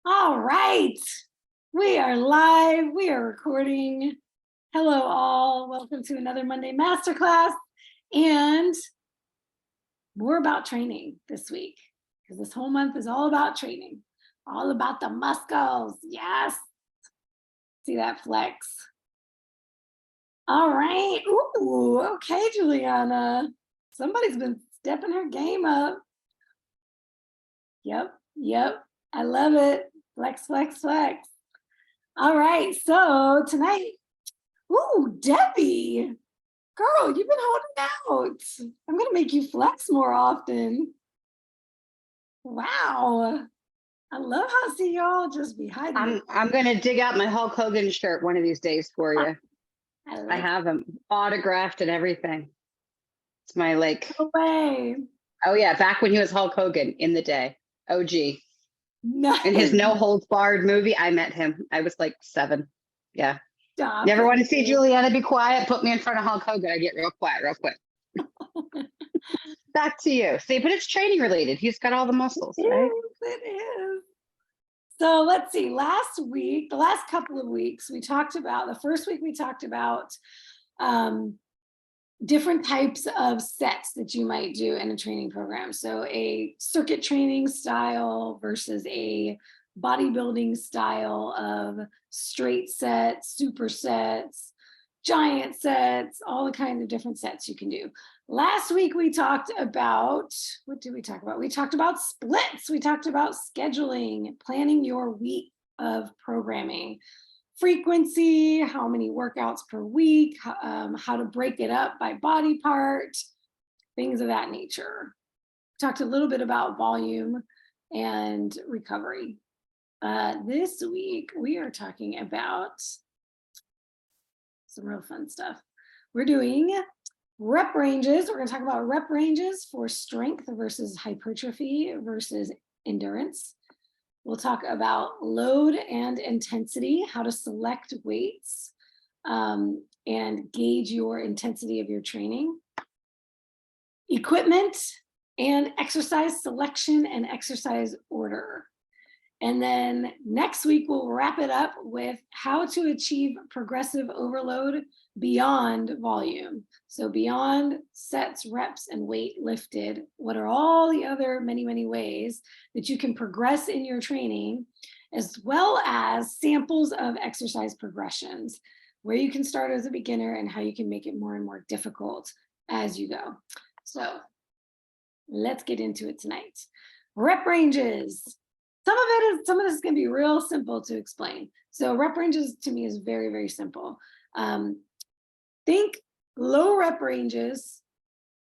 All right, we are live, we are recording. Hello all, welcome to another Monday Masterclass and more about training this week because this whole month is all about training, all about the muscles. Yes, see that flex. All right, ooh, okay, Juliana, somebody's been stepping her game up. Yep, I love it. Flex, flex, flex. All right, so tonight, ooh, Debbie, girl, you've been holding out. I'm gonna make you flex more often. Wow, I love how I see y'all just be hiding. I'm gonna dig out my Hulk Hogan shirt one of these days for you. I have him autographed and everything. It's my No way. Oh yeah, back when he was Hulk Hogan in the day, OG. Nice. In his No Holds Barred movie, I met him. I was like 7. Yeah. Stop. Never want to see Juliana be quiet. Put me in front of Hulk Hogan. I get real quiet, real quick. Back to you. See, but it's training related. He's got all the muscles, right? It is. So let's see, last week, the last couple of weeks, we talked about, the first week we talked about different types of sets that you might do in a training program. So a circuit training style versus a bodybuilding style of straight sets, supersets, giant sets, all the kinds of different sets you can do. Last week we talked about, what did we talk about? We talked about splits. We talked about scheduling, planning your week of programming, frequency, how many workouts per week, how to break it up by body part, things of that nature. Talked a little bit about volume and recovery. This week, we are talking about some real fun stuff. We're doing rep ranges. We're going to talk about rep ranges for strength versus hypertrophy versus endurance. We'll talk about load and intensity, how to select weights and gauge your intensity of your training. Equipment and exercise selection and exercise order. And then next week, we'll wrap it up with how to achieve progressive overload beyond volume. So beyond sets, reps, and weight lifted, what are all the other many ways that you can progress in your training, as well as samples of exercise progressions, where you can start as a beginner and how you can make it more and more difficult as you go. So let's get into it tonight. Rep ranges. Some of this is going to be real simple to explain. So rep ranges to me is very simple. Think low rep ranges,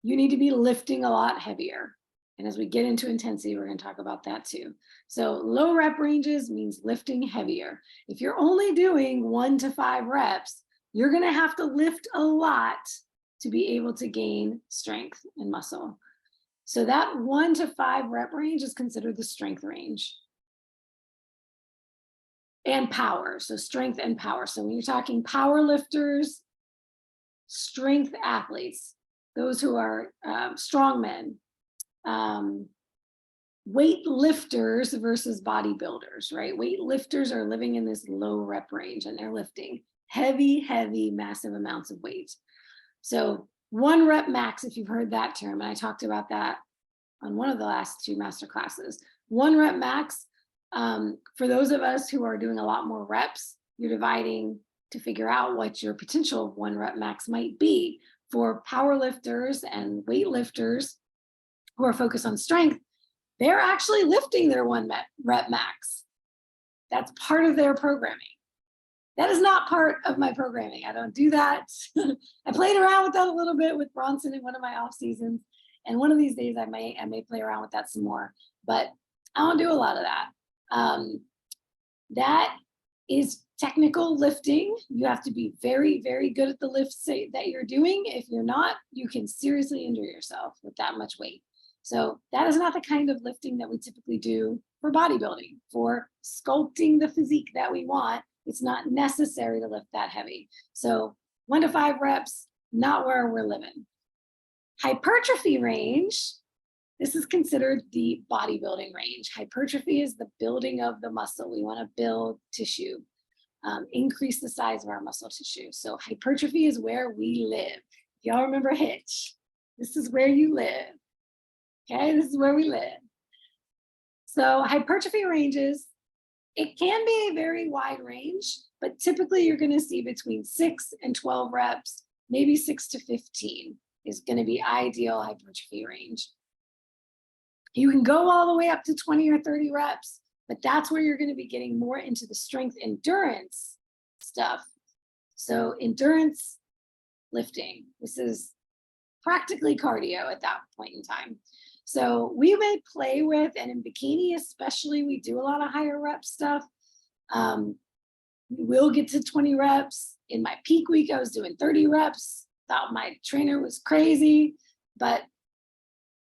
you need to be lifting a lot heavier. And as we get into intensity, we're going to talk about that too. So low rep ranges means lifting heavier. If you're only doing 1 to 5 reps, you're going to have to lift a lot to be able to gain strength and muscle. So that 1 to 5 rep range is considered the strength range. And power, so strength and power. So when you're talking power lifters, strength athletes, those who are strongmen, weight lifters versus bodybuilders, right? Weight lifters are living in this low rep range and they're lifting heavy, massive amounts of weight. So 1 rep max, if you've heard that term, and I talked about that on one of the last 2 master classes. 1 rep max, for those of us who are doing a lot more reps, you're dividing to figure out what your potential 1 rep max might be. For power lifters and weight lifters who are focused on strength, they're actually lifting their 1 rep max. That's part of their programming. That is not part of my programming. I don't do that. I played around with that a little bit with Bronson in one of my off seasons. And one of these days I may play around with that some more, but I don't do a lot of that. That is technical lifting. You have to be very good at the lifts that you're doing. If you're not, you can seriously injure yourself with that much weight. So that is not the kind of lifting that we typically do for bodybuilding. For sculpting the physique that we want, it's not necessary to lift that heavy. So 1 to 5 reps, not where we're living. Hypertrophy range This is considered the bodybuilding range. Hypertrophy is the building of the muscle. We want to build tissue, increase the size of our muscle tissue. So hypertrophy is where we live. Y'all remember Hitch? This is where you live. Okay, this is where we live. So hypertrophy ranges, it can be a very wide range, but typically you're going to see between 6 and 12 reps, maybe 6 to 15 is going to be ideal hypertrophy range. You can go all the way up to 20 or 30 reps, but that's where you're going to be getting more into the strength endurance stuff. So endurance lifting, this is practically cardio at that point in time. So we may play with, and in bikini especially, we do a lot of higher rep stuff. We will get to 20 reps. In my peak week, I was doing 30 reps. Thought my trainer was crazy, but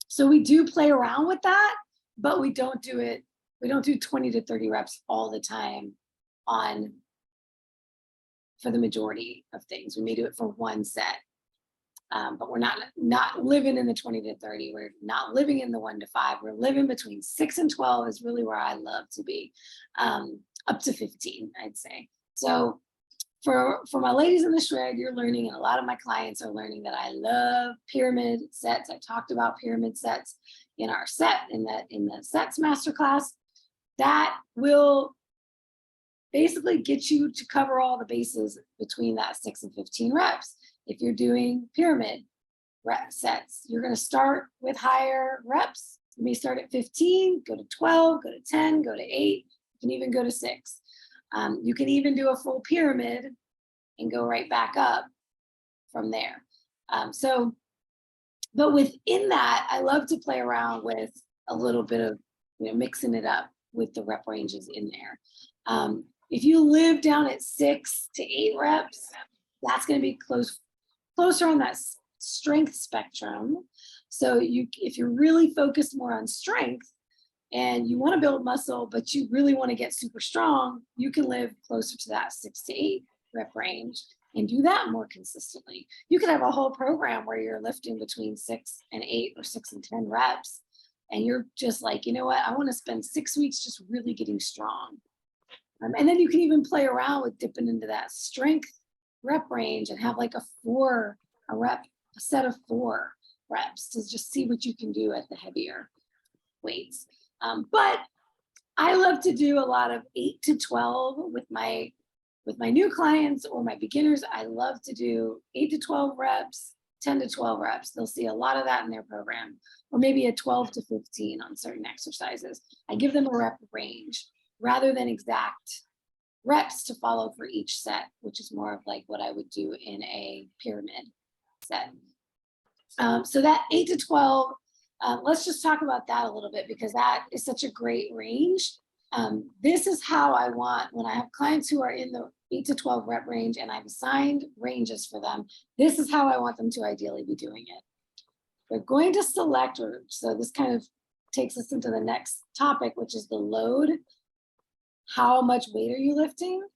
so we do play around with that, but we don't do it. We don't do 20 to 30 reps all the time for the majority of things. We may do it for one set, but we're not living in the 20 to 30. We're not living in the 1 to 5. We're living between 6 and 12 is really where I love to be, up to 15, I'd say. So for my ladies in the shred, you're learning, and a lot of my clients are learning that I love pyramid sets. I talked about pyramid sets in our set, in the sets masterclass. That will basically get you to cover all the bases between that 6 and 15 reps. If you're doing pyramid rep sets, you're going to start with higher reps. You may start at 15, go to 12, go to 10, go to 8, you can even go to 6. You can even do a full pyramid and go right back up from there. But within that, I love to play around with a little bit of, mixing it up with the rep ranges in there. If you live down at 6 to 8 reps, that's going to be closer on that strength spectrum. So if you're really focused more on strength and you want to build muscle, but you really want to get super strong, you can live closer to that 6 to 8 rep range and do that more consistently. You could have a whole program where you're lifting between 6 and 8 or 6 and 10 reps. And you're just like, you know what, I want to spend 6 weeks just really getting strong. And then you can even play around with dipping into that strength rep range and have like a set of 4 reps to just see what you can do at the heavier weights. But I love to do a lot of 8 to 12 with my new clients or my beginners. I love to do 8 to 12 reps, 10 to 12 reps. They'll see a lot of that in their program, or maybe a 12 to 15 on certain exercises. I give them a rep range rather than exact reps to follow for each set, which is more of like what I would do in a pyramid set. So that 8 to 12, let's just talk about that a little bit, because that is such a great range. This is how I want, when I have clients who are in the 8 to 12 rep range and I've assigned ranges for them, this is how I want them to ideally be doing it. They're going to select, so this kind of takes us into the next topic, which is the load. How much weight are you lifting?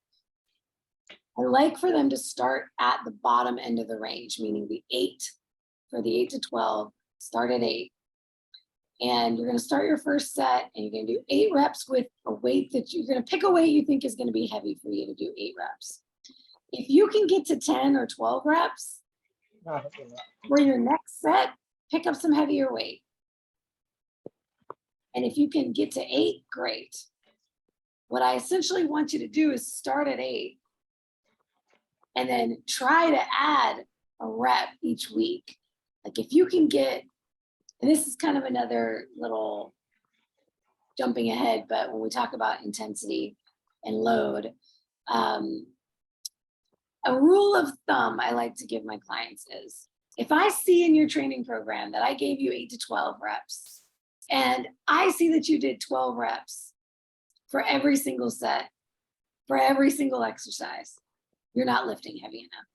I like for them to start at the bottom end of the range, meaning the 8, for the 8 to 12, start at 8. And you're going to start your first set and you're going to do 8 reps with a weight that you're going to pick a weight you think is going to be heavy for you to do 8 reps. If you can get to 10 or 12 reps for your next set, pick up some heavier weight. And if you can get to 8, great. What I essentially want you to do is start at 8 and then try to add a rep each week. Like if you can get, and this is kind of another little jumping ahead, but when we talk about intensity and load, a rule of thumb I like to give my clients is, if I see in your training program that I gave you 8 to 12 reps, and I see that you did 12 reps for every single set, for every single exercise, you're not lifting heavy enough.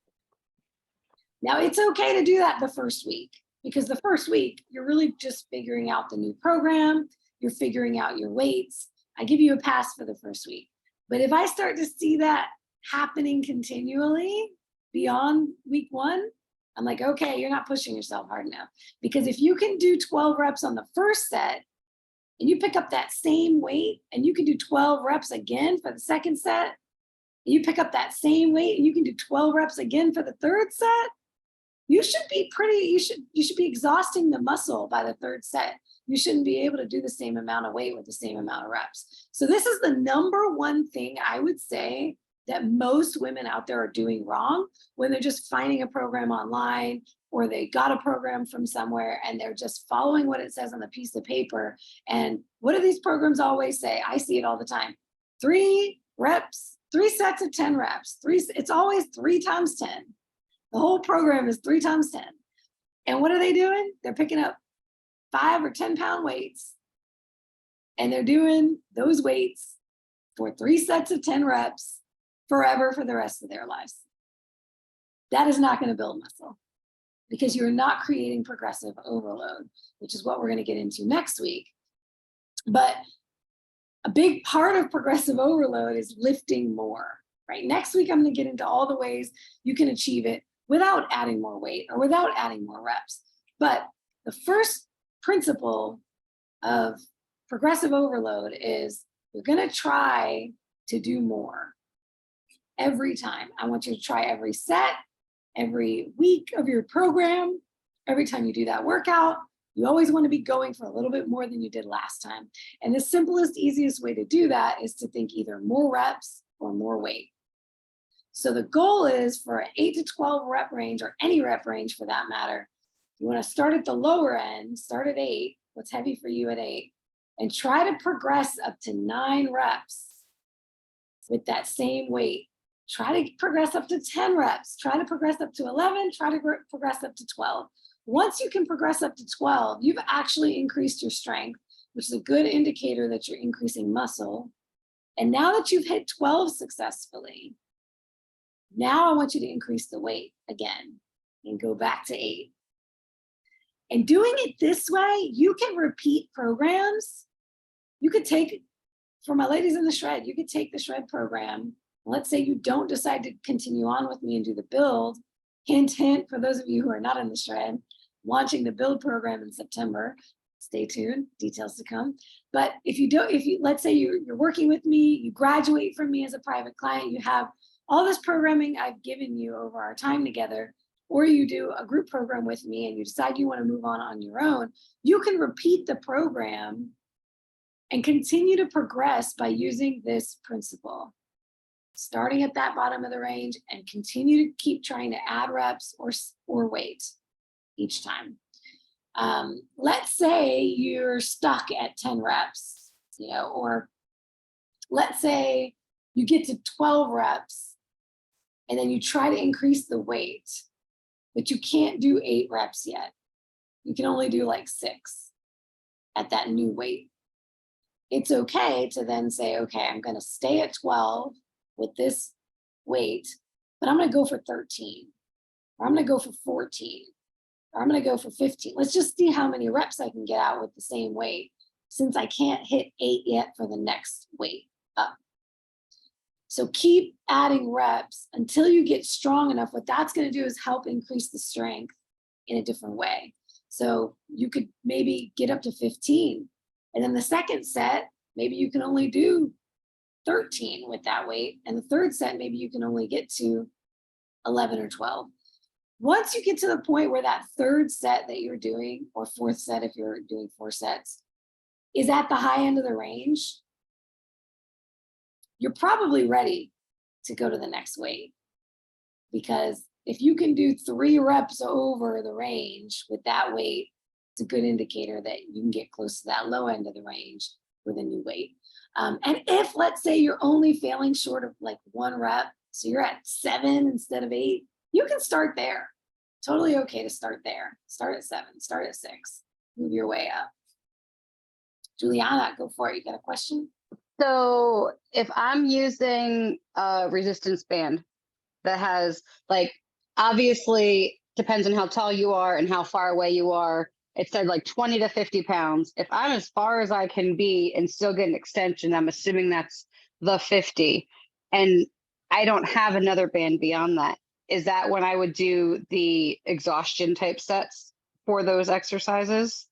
Now, it's okay to do that the first week, because the first week, you're really just figuring out the new program, you're figuring out your weights. I give you a pass for the first week. But if I start to see that happening continually beyond week 1, I'm like, okay, you're not pushing yourself hard enough. Because if you can do 12 reps on the first set and you pick up that same weight and you can do 12 reps again for the second set, and you pick up that same weight and you can do 12 reps again for the third set, you should be exhausting the muscle by the third set. You shouldn't be able to do the same amount of weight with the same amount of reps. So this is the number one thing I would say that most women out there are doing wrong when they're just finding a program online or they got a program from somewhere and they're just following what it says on the piece of paper. And what do these programs always say? I see it all the time. 3 reps, 3 sets of 10 reps. It's always 3 times 10. The whole program is 3 times 10. And what are they doing? They're picking up 5 or 10 pound weights and they're doing those weights for 3 sets of 10 reps forever for the rest of their lives. That is not going to build muscle because you're not creating progressive overload, which is what we're going to get into next week. But a big part of progressive overload is lifting more, right? Next week, I'm going to get into all the ways you can achieve it without adding more weight or without adding more reps. But the first principle of progressive overload is you're going to try to do more every time. I want you to try every set, every week of your program, every time you do that workout. You always want to be going for a little bit more than you did last time. And the simplest, easiest way to do that is to think either more reps or more weight. So the goal is for an 8 to 12 rep range, or any rep range for that matter. You want to start at the lower end, start at 8, what's heavy for you at 8, and try to progress up to 9 reps with that same weight. Try to progress up to 10 reps, try to progress up to 11, try to progress up to 12. Once you can progress up to 12, you've actually increased your strength, which is a good indicator that you're increasing muscle. And now that you've hit 12 successfully, now I want you to increase the weight again and go back to 8. And doing it this way, you can repeat programs. You could take, for my ladies in the shred, you could take the shred program. Let's say you don't decide to continue on with me and do the build. Hint, hint, for those of you who are not in the shred, launching the build program in September. Stay tuned, details to come. But if you let's say you're working with me, you graduate from me as a private client, you have all this programming I've given you over our time together, or you do a group program with me and you decide you want to move on your own, you can repeat the program and continue to progress by using this principle. Starting at that bottom of the range and continue to keep trying to add reps or weight each time. Let's say you're stuck at 10 reps, or let's say you get to 12 reps and then you try to increase the weight, but you can't do 8 reps yet. You can only do like 6 at that new weight. It's okay to then say, okay, I'm going to stay at 12 with this weight, but I'm going to go for 13, or I'm going to go for 14, or I'm going to go for 15. Let's just see how many reps I can get out with the same weight, since I can't hit 8 yet for the next weight up. So keep adding reps until you get strong enough. What that's going to do is help increase the strength in a different way. So you could maybe get up to 15. And then the second set, maybe you can only do 13 with that weight. And the third set, maybe you can only get to 11 or 12. Once you get to the point where that third set that you're doing, or fourth set if you're doing 4 sets, is at the high end of the range, you're probably ready to go to the next weight. Because if you can do 3 reps over the range with that weight, it's a good indicator that you can get close to that low end of the range with a new weight. And if, let's say, you're only failing short of like 1 rep, so you're at 7 instead of 8, you can start there. Totally okay to start there. Start at 7, start at 6, move your way up. Juliana, go for it. You got a question? So if I'm using a resistance band that has, like, obviously depends on how tall you are and how far away you are. It said like 20 to 50 pounds. If I'm as far as I can be and still get an extension, I'm assuming that's the 50. And I don't have another band beyond that. is that when I would do the exhaustion type sets for those exercises?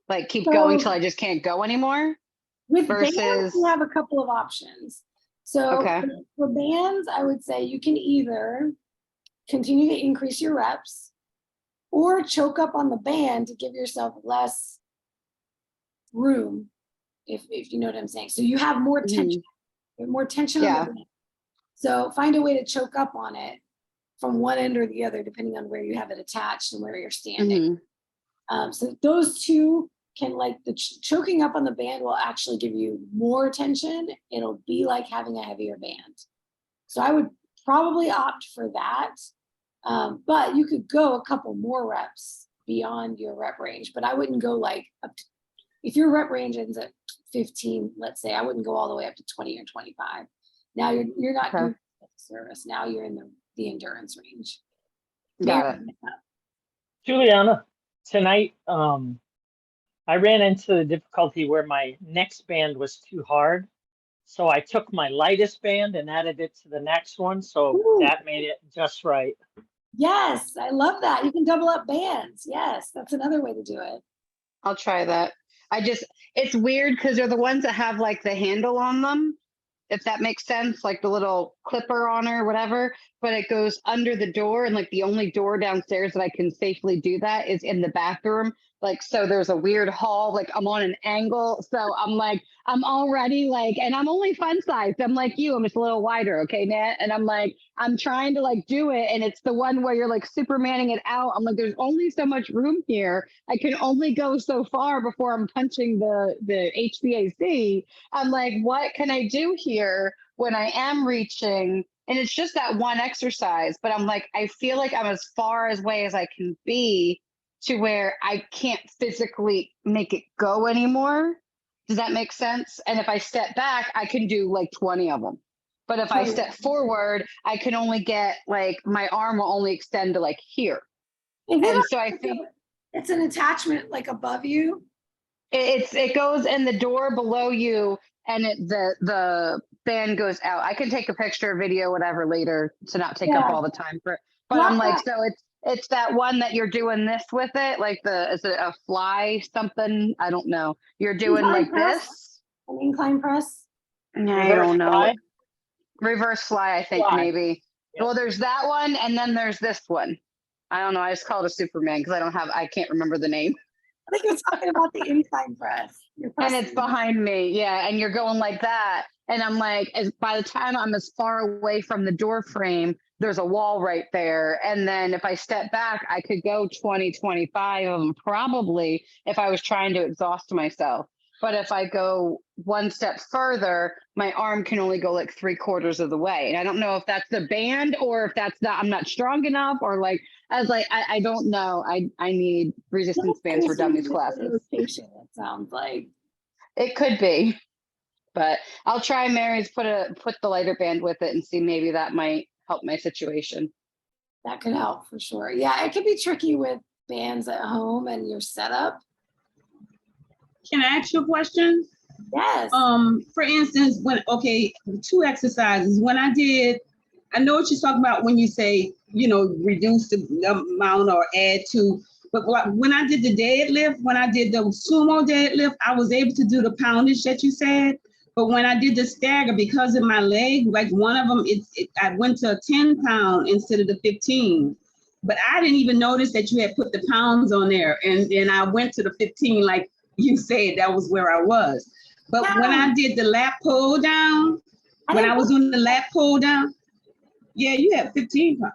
Like keep going till I just can't go anymore? With versus bands, you have a couple of options. So Okay. for bands, I would say you can either continue to increase your reps or choke up on the band to give yourself less room, if you know what I'm saying. So you have more tension. You have more tension on the band. So find a way to choke up on it from one end or the other, depending on where you have it attached and where you're standing. So those two can, like, the choking up on the band will actually give you more tension. It'll be like having a heavier band. So I would probably opt for that. But you could go a couple more reps beyond your rep range, but I wouldn't go like up to, if your rep range ends at 15, let's say, I wouldn't go all the way up to 20 or 25. Now you're not doing service. Now you're in the endurance range. Got it. Juliana, tonight I ran into the difficulty where my next band was too hard. So I took my lightest band and added it to the next one. So that made it just right. Yes, I love that. You can double up bands. Yes, that's another way to do it. I'll try that. It's weird because they're the ones that have like the handle on them, if that makes sense, like the little clipper on or whatever, but it goes under the door, and like the only door downstairs that I can safely do that is in the bathroom. Like, so there's a weird hall, like I'm on an angle. So I'm like, I'm already like, and I'm only fun sized. I'm like you, I'm just a little wider. Okay, Nat. And I'm like, I'm trying to like do it. And it's the one where you're like Supermaning it out. I'm like, there's only so much room here. I can only go so far before I'm punching the HVAC. I'm like, what can I do here when I am reaching? And it's just that one exercise, but I'm like, I feel like I'm as far away as I can be to where I can't physically make it go anymore. Does that make sense? And if I step back, I can do like 20 of them. But if I step forward, I can only get like, my arm will only extend to like here. And so I think it's an attachment like above you. It goes in the door below you, and the band goes out. I can take a picture, video, whatever later to not take up all the time but I'm like, so it's that one that you're doing this with it, like is it a fly something? I don't know. You're doing Incline like press? this? An incline press? I don't know. Fly? Reverse fly, I think maybe. Yeah. Well, there's that one, and then there's this one. I don't know. I just call it a Superman because I can't remember the name. I think you're talking about the incline press. And it's behind me. Yeah. And you're going like that. And I'm like, by the time I'm as far away from the door frame, there's a wall right there. And then if I step back, I could go 20, 25 of them probably if I was trying to exhaust myself. But if I go one step further, my arm can only go like 3/4 of the way. And I don't know if that's the band or if that's not, I'm not strong enough, or like, I was like, I don't know. I need resistance bands for dummies classes. It sounds like. It could be, but I'll try Mary's put the lighter band with it and see, maybe that might help my situation. That could help for sure. Yeah, it could be tricky with bands at home and your setup. Can I ask you a question? Yes. For instance, two exercises. I know what you're talking about when you say, reduce the amount or add to, but when I did the deadlift, when I did the sumo deadlift, I was able to do the poundage that you said. But when I did the stagger, because of my leg, like one of them, I went to a 10 pound instead of the 15. But I didn't even notice that you had put the pounds on there. And I went to the 15, like you said, that was where I was. But when I did the lat pull down, when I was doing the lat pull down, yeah, you had 15 pounds.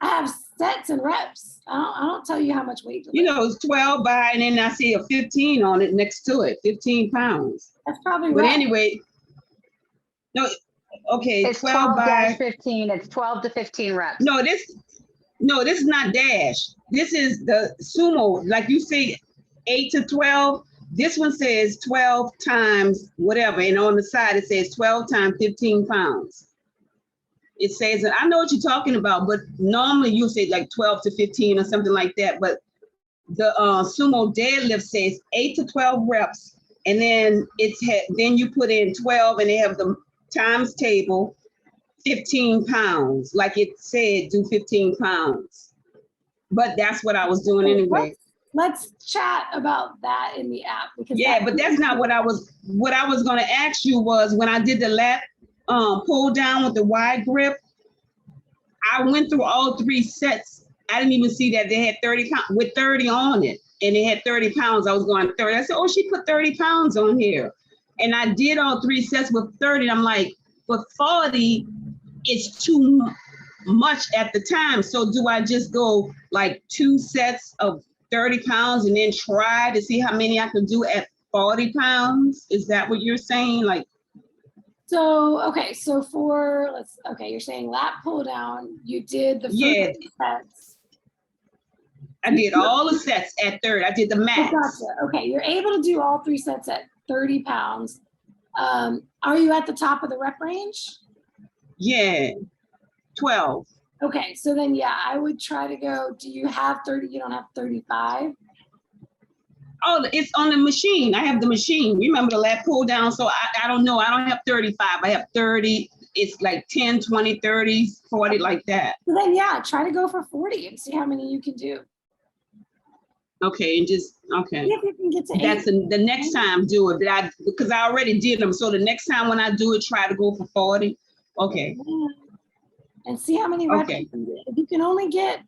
I have sets and reps. I don't tell you how much weight to lift. It's 12 by, and then I see a 15 on it next to it, 15 pounds. That's probably right. But anyway, it's 12 by 15. It's 12 to 15 reps. No, this is not dash. This is the sumo, like you say, 8 to 12. This one says 12 times whatever, and on the side it says 12 times 15 pounds. It says, and I know what you're talking about, but normally you say like 12 to 15 or something like that. But the sumo deadlift says 8 to 12 reps, and then then you put in 12, and they have the times table, 15 pounds. Like it said, do 15 pounds. But that's what I was doing anyway. Let's chat about that in the app. Because Yeah, but that's not what I was going to ask you was when I did the lat pull down with the wide grip, I went through all 3 sets. I didn't even see that they had 30 pounds with 30 on it. And they had 30 pounds. I was going 30. I said, oh, she put 30 pounds on here. And I did all 3 sets with 30. I'm like, but 40 is too much at the time. So do I just go like 2 sets of 30 pounds and then try to see how many I can do at 40 pounds? Is that what you're saying? Like, so, okay, so you're saying lat pull down, you did the first sets. I did all the sets at 30. I did the max. Gotcha. Okay, you're able to do all 3 sets at 30 pounds. Are you at the top of the rep range? Yeah, 12. Okay, so then, yeah, I would try to go, do you have 30? You don't have 35? Oh, it's on the machine. I have the machine. Remember the lat pull down? So I don't know. I don't have 35. I have 30. It's like 10, 20, 30, 40, like that. So then, yeah, try to go for 40 and see how many you can do. Okay, and just, okay. See if you can get to 80. That's the next time do it, because I already did them. So the next time when I do it, try to go for 40. Okay. And see how many reps Okay. you can get. If you can only get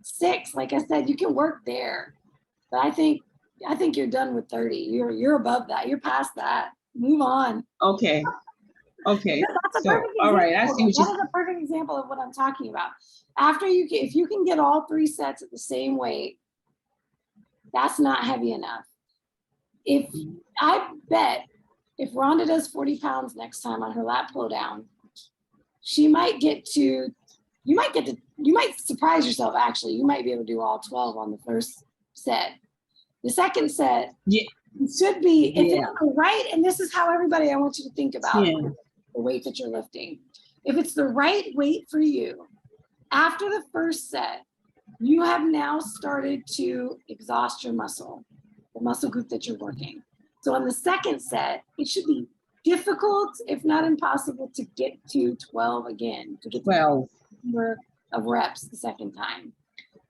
6, like I said, you can work there. But I think you're done with 30. You're above that. You're past that. Move on. Okay. Okay. That's a So, perfect all right, I example. see what That is a perfect example of what I'm talking about. If you can get all 3 sets at the same weight, that's not heavy enough. I bet if Rhonda does 40 pounds next time on her lat pull down, you might surprise yourself, actually. You might be able to do all 12 on the first set. The second set should be, if it's the right, and this is how everybody I want you to think about the weight that you're lifting. If it's the right weight for you, after the first set, you have now started to exhaust your muscle, the muscle group that you're working. So on the second set, it should be difficult, if not impossible, to get to 12 again, to get to 12 number of reps the second time.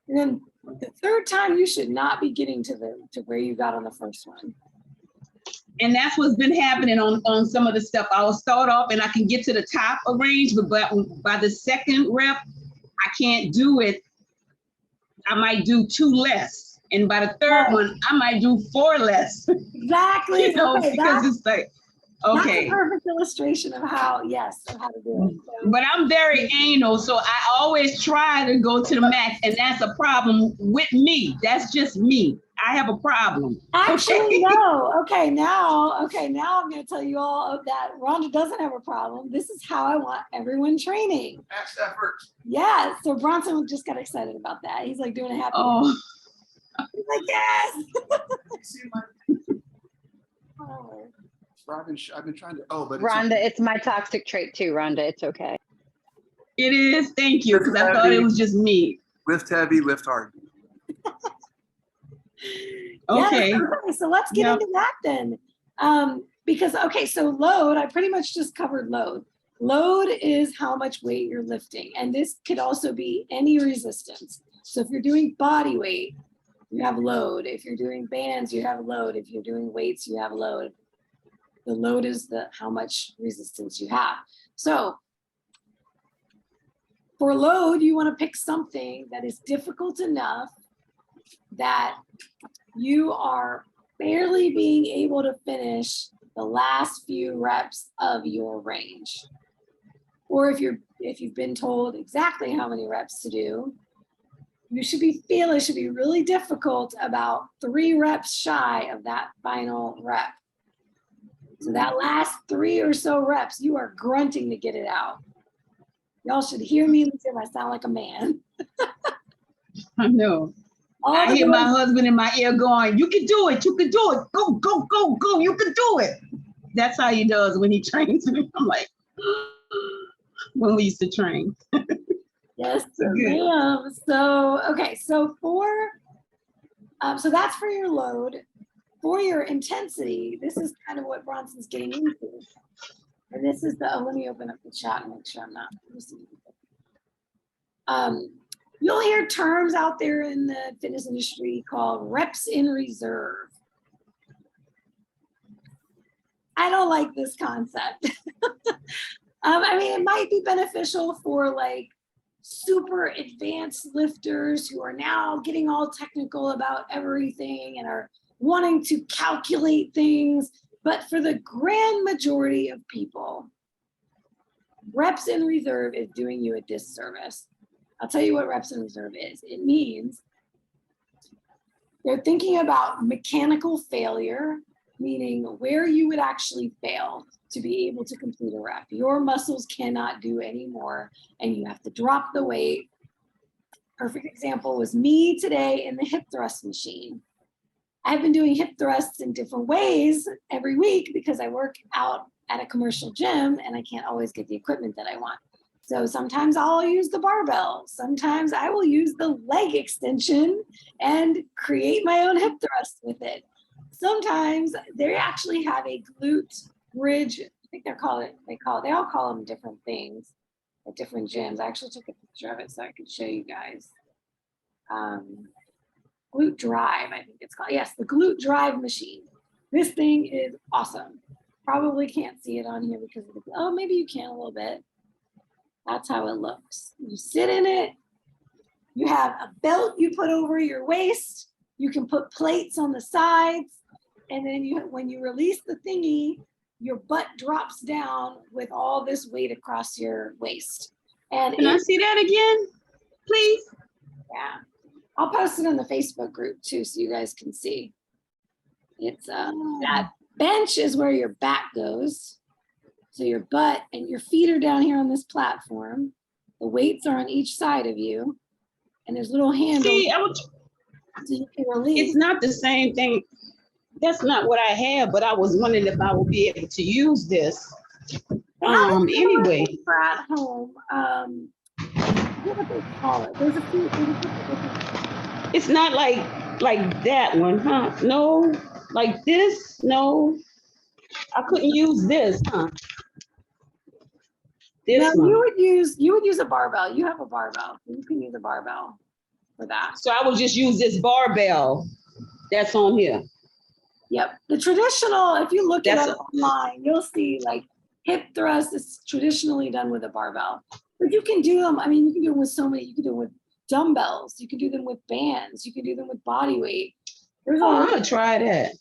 And then the third time, you should not be getting to where you got on the first one. And that's what's been happening on some of the stuff. I will start off and I can get to the top of range, but by the second rep, I can't do it. I might do 2 less. And by the third one, I might do 4 less. Exactly. You know, because it's like, okay. That's a perfect illustration of how to do it. So. But I'm very anal, so I always try to go to the max, and that's a problem with me. That's just me. I have a problem. Actually, no. Okay, now I'm going to tell you all that Rhonda doesn't have a problem. This is how I want everyone training. Max effort. Yeah. So Bronson just got excited about that. He's like doing a happy. Oh. He's like, yes. See my I've been trying to. Oh, but Rhonda, it's my toxic trait too. Rhonda, it's okay. It is. Thank you, because I thought it was just me. Lift heavy, lift hard. Okay. Yes, okay. So let's get into that then. Because so load, I pretty much just covered load. Load is how much weight you're lifting, and this could also be any resistance. So if you're doing body weight, you have load. If you're doing bands, you have load. If you're doing weights, you have load. The load is how much resistance you have. So for load, you want to pick something that is difficult enough that you are barely being able to finish the last few reps of your range. Or if you've been told exactly how many reps to do, you should feel it should be really difficult about 3 reps shy of that final rep. So that last 3 or so reps, you are grunting to get it out. Y'all should hear me until I sound like a man. I know. I hear my husband in my ear going, you can do it, you can do it. Go, go, go, go, you can do it. That's how he does when he trains me. I'm like, when we used to train. Yes, ma'am. So, okay, so so that's for your load. For your intensity, this is kind of what Bronson's getting into. And this is the, oh, let me open up the chat and make sure I'm not missing anything. You'll hear terms out there in the fitness industry called reps in reserve. I don't like this concept. I mean, it might be beneficial for like super advanced lifters who are now getting all technical about everything and are wanting to calculate things. But for the grand majority of people, reps in reserve is doing you a disservice. I'll tell you what reps in reserve is. It means they're thinking about mechanical failure, meaning where you would actually fail to be able to complete a rep. Your muscles cannot do anymore and you have to drop the weight. Perfect example was me today in the hip thrust machine. I've been doing hip thrusts in different ways every week because I work out at a commercial gym and I can't always get the equipment that I want. So sometimes I'll use the barbell. Sometimes I will use the leg extension and create my own hip thrust with it. Sometimes they actually have a glute bridge. I think they all call them different things at different gyms. I actually took a picture of it so I could show you guys. Glute drive, I think it's called. Yes, the glute drive machine. This thing is awesome. Probably can't see it on here because of the, oh, maybe you can a little bit. That's how it looks. You sit in it. You have a belt you put over your waist. You can put plates on the sides. And then when you release the thingy, your butt drops down with all this weight across your waist. And Can I see that again, please? Yeah. I'll post it in the Facebook group too, so you guys can see. It's that bench is where your back goes. So your butt and your feet are down here on this platform. The weights are on each side of you. And there's little handles. See, so you can release. it's not the same thing. That's not what I have, but I was wondering if I would be able to use this. Anyway. For at home. What do they call it? There's a few. It's not like that one, huh? No, like this, no. I couldn't use this, huh? This No, one. you would use a barbell. You have a barbell. You can use a barbell for that. So I would just use this barbell that's on here. Yep. The traditional, if you look at it online, you'll see like hip thrust is traditionally done with a barbell. But you can do them, I mean, you can do them with so many, you can do them with dumbbells, you can do them with bands, you can do them with body weight. There's I'm gonna try that.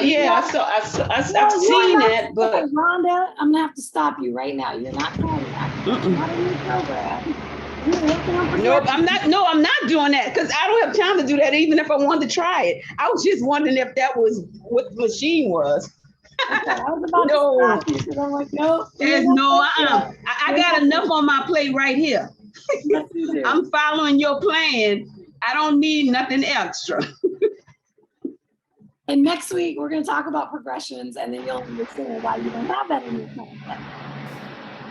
Yeah, I've seen it, but Rhonda, I'm gonna have to stop you right now. You're not trying that. You're not in your program. nope, I'm not. No, I'm not doing that because I don't have time to do that. Even if I wanted to try it, I was just wondering if that was what the machine was. Okay, I was about No. to stop you because I'm like, nope. There's no. I got enough on my plate right here. Yes, you do. I'm following your plan. I don't need nothing extra. And next week, we're going to talk about progressions, and then you'll understand why you don't have that in your plan yet.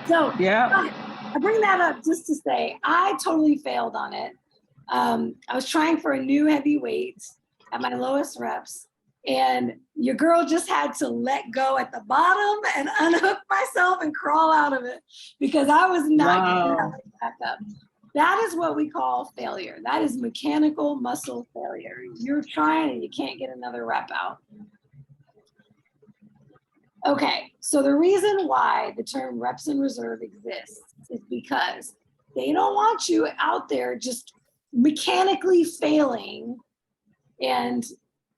So, Yeah. I bring that up just to say, I totally failed on it. I was trying for a new heavy weight at my lowest reps, and your girl just had to let go at the bottom and unhook myself and crawl out of it because I was not getting that weight back up. That is what we call failure. That is mechanical muscle failure. You're trying and you can't get another rep out. Okay, so the reason why the term reps in reserve exists is because they don't want you out there just mechanically failing and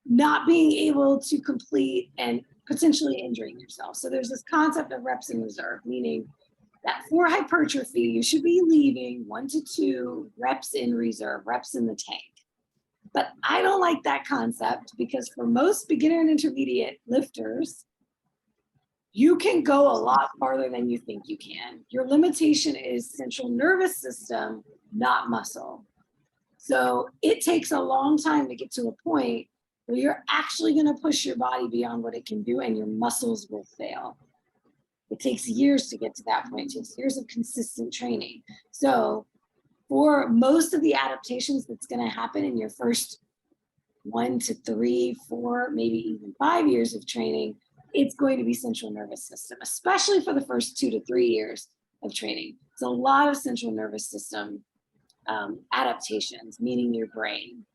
not being able to complete and potentially injuring yourself. So there's this concept of reps in reserve, meaning that for hypertrophy, you should be leaving 1 to 2 reps in reserve, reps in the tank. But I don't like that concept because for most beginner and intermediate lifters, you can go a lot farther than you think you can. Your limitation is central nervous system, not muscle. So it takes a long time to get to a point where you're actually going to push your body beyond what it can do and your muscles will fail. It takes years to get to that point. It takes years of consistent training. So for most of the adaptations that's going to happen in your first 1 to 3, 4, maybe even 5 years of training, it's going to be central nervous system, especially for the first 2 to 3 years of training. It's a lot of central nervous system adaptations, meaning your brain.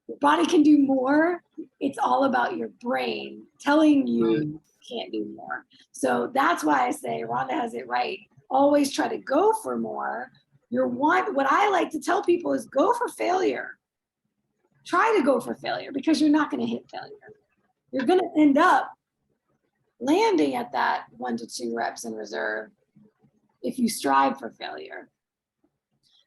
Your body can do more. It's all about your brain telling you can't do more. So that's why I say Rhonda has it right. Always try to go for more. What I like to tell people is go for failure. Try to go for failure because you're not going to hit failure. You're going to end up landing at that 1 to 2 reps in reserve if you strive for failure.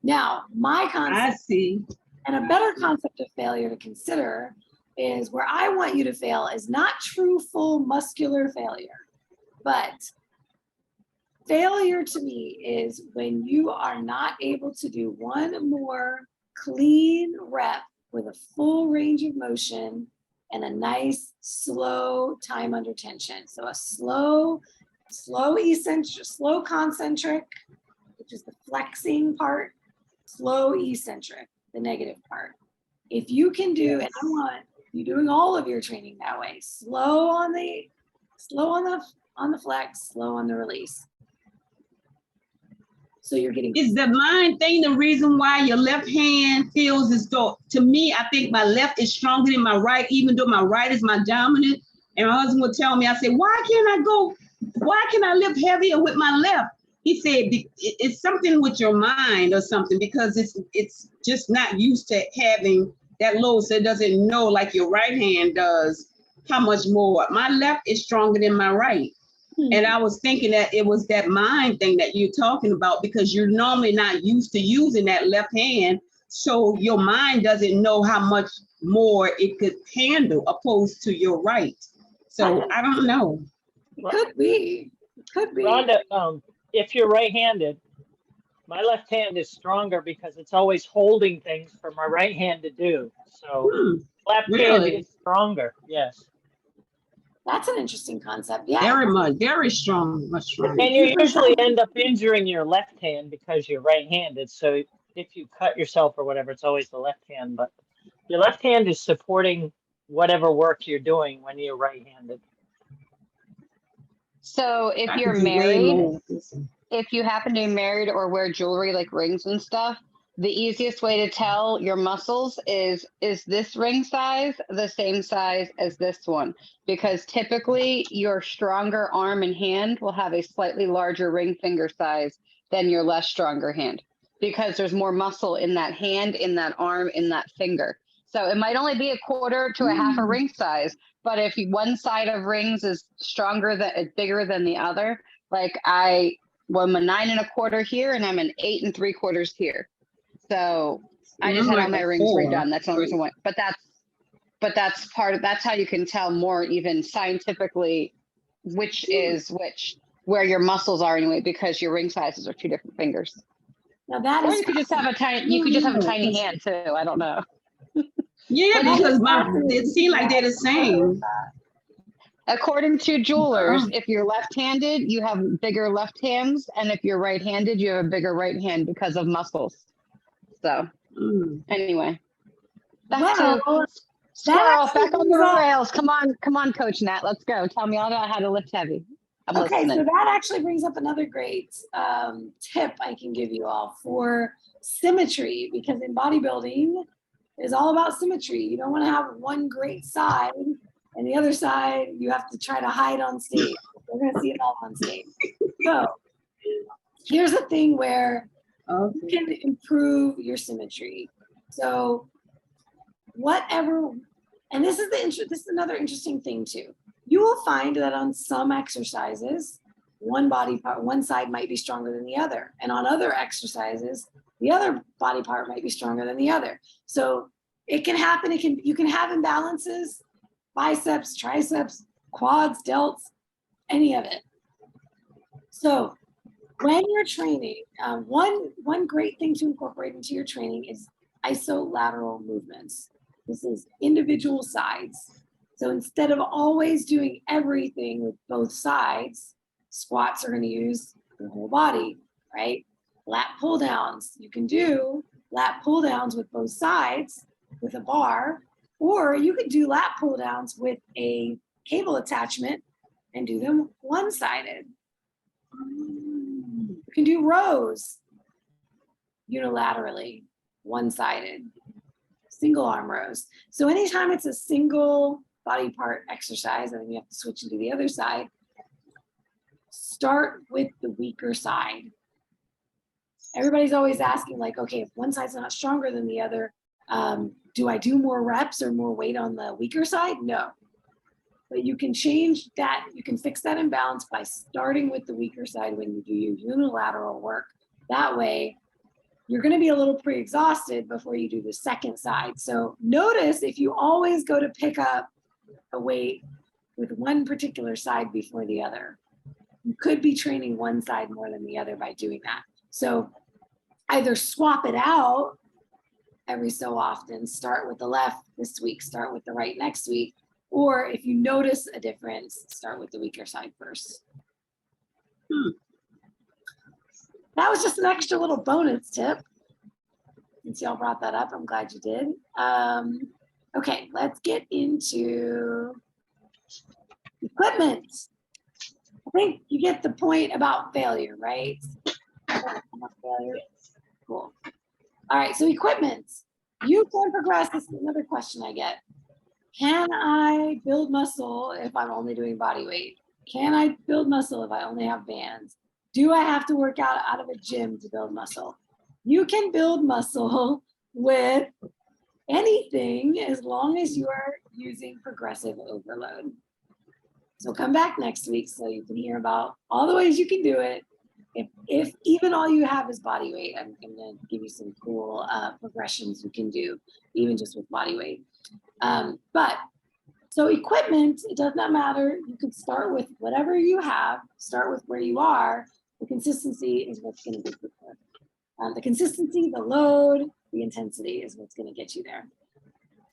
Now, my concept, I see. and a better concept of failure to consider is where I want you to fail is not true full muscular failure, but failure to me is when you are not able to do one more clean rep with a full range of motion and a nice slow time under tension. So a slow eccentric, slow concentric, which is the flexing part, slow eccentric, the negative part. If you can do, and I want you doing all of your training that way, slow on the flex, slow on the release. So you're getting. Is the mind thing the reason why your left hand feels as though, to me, I think my left is stronger than my right, even though my right is my dominant. And my husband would tell me, I said, why can I lift heavier with my left? He said, it's something with your mind or something, because it's just not used to having that load, so it doesn't know like your right hand does how much more. My left is stronger than my right. And I was thinking that it was that mind thing that you're talking about, because you're normally not used to using that left hand. So your mind doesn't know how much more it could handle opposed to your right. So I don't know. Could be. Rhonda, if you're right-handed, my left hand is stronger because it's always holding things for my right hand to do. So left hand is stronger. Yes. That's an interesting concept. Yeah. Very strong, much stronger. And you usually end up injuring your left hand because you're right-handed. So if you cut yourself or whatever, it's always the left hand. But your left hand is supporting whatever work you're doing when you're right-handed. So if you're married, if you happen to be married or wear jewelry like rings and stuff, the easiest way to tell your muscles is this ring size the same size as this one? Because typically your stronger arm and hand will have a slightly larger ring finger size than your less stronger hand, because there's more muscle in that hand, in that arm, in that finger. So it might only be a quarter to a half a ring size, but if one side of rings is bigger than the other, like I'm a 9 1/4 here and I'm an 8 3/4 here. So I just had all my rings redone. That's the only reason why. But that's how you can tell more even scientifically which is which, where your muscles are anyway, because your ring sizes are 2 different fingers. Now that or is. you could just have a tiny hand too. I don't know. Yeah, because it seems like they're the same. According to jewelers, if you're left-handed, you have bigger left hands, and if you're right-handed, you have a bigger right hand because of muscles. So anyway, back on the rails. Come on, Coach Nat, let's go. Tell me all about how to lift heavy. I'm listening. So that actually brings up another great tip I can give you all for symmetry, because in bodybuilding is all about symmetry. You don't want to have one great side and the other side you have to try to hide on stage. We're going to see it all on stage. So here's a thing where you can improve your symmetry. So whatever, and this is another interesting thing too. You will find that on some exercises, one side might be stronger than the other, and on other exercises, the other body part might be stronger than the other. So it can happen. You can have imbalances, biceps, triceps, quads, delts, any of it. So when you're training, one great thing to incorporate into your training is isolateral movements. This is individual sides. So instead of always doing everything with both sides, squats are going to use the whole body, right? Lat pull downs. You can do lat pull downs with both sides with a bar, or you could do lat pull downs with a cable attachment and do them one-sided. You can do rows unilaterally, one-sided, single arm rows. So anytime it's a single body part exercise, and then you have to switch into the other side, start with the weaker side. Everybody's always asking, like, okay, if one side's not stronger than the other, do I do more reps or more weight on the weaker side? No. But you can change that. You can fix that imbalance by starting with the weaker side when you do your unilateral work. That way, you're going to be a little pre-exhausted before you do the second side. So notice if you always go to pick up a weight with one particular side before the other, you could be training one side more than the other by doing that. So either swap it out every so often, start with the left this week, start with the right next week, or if you notice a difference, start with the weaker side first. That was just an extra little bonus tip. Since y'all brought that up, I'm glad you did. Okay, let's get into equipment. I think you get the point about failure, right? Failure. Cool. All right, so equipment. You can progress. This is another question I get. Can I build muscle if I'm only doing body weight? Can I build muscle if I only have bands? Do I have to work out of a gym to build muscle? You can build muscle with anything as long as you are using progressive overload. So come back next week so you can hear about all the ways you can do it. If even all you have is body weight, I'm going to give you some cool progressions you can do, even just with body weight. So equipment, it does not matter. You can start with whatever you have, start with where you are. The consistency is what's going to get you there. The consistency, the load, the intensity is what's going to get you there.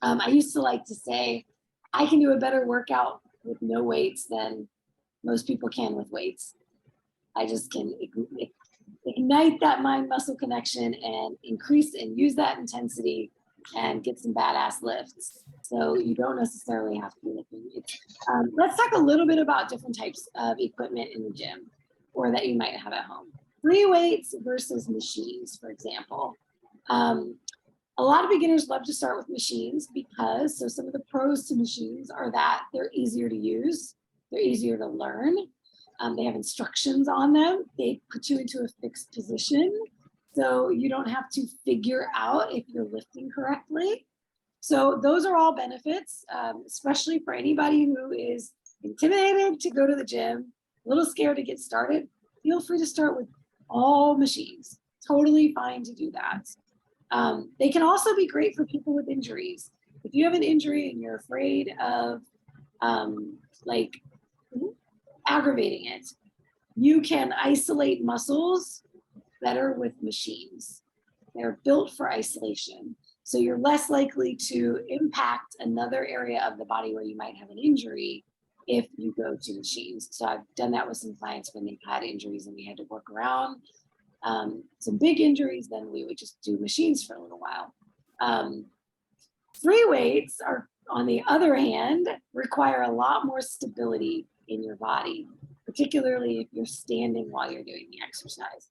I used to like to say, I can do a better workout with no weights than most people can with weights. I just can ignite that mind-muscle connection and increase and use that intensity and get some badass lifts. So you don't necessarily have to be lifting weights. Let's talk a little bit about different types of equipment in the gym or that you might have at home. Free weights versus machines, for example. A lot of beginners love to start with machines because, so some of the pros to machines are that they're easier to use, they're easier to learn. They have instructions on them. They put you into a fixed position, so you don't have to figure out if you're lifting correctly. So those are all benefits, especially for anybody who is intimidated to go to the gym, a little scared to get started. Feel free to start with all machines. Totally fine to do that. They can also be great for people with injuries. If you have an injury and you're afraid of aggravating it, you can isolate muscles better with machines. They're built for isolation. So you're less likely to impact another area of the body where you might have an injury if you go to machines. So I've done that with some clients when they've had injuries and we had to work around some big injuries, then we would just do machines for a little while. Free weights are, on the other hand, require a lot more stability in your body, particularly if you're standing while you're doing the exercise.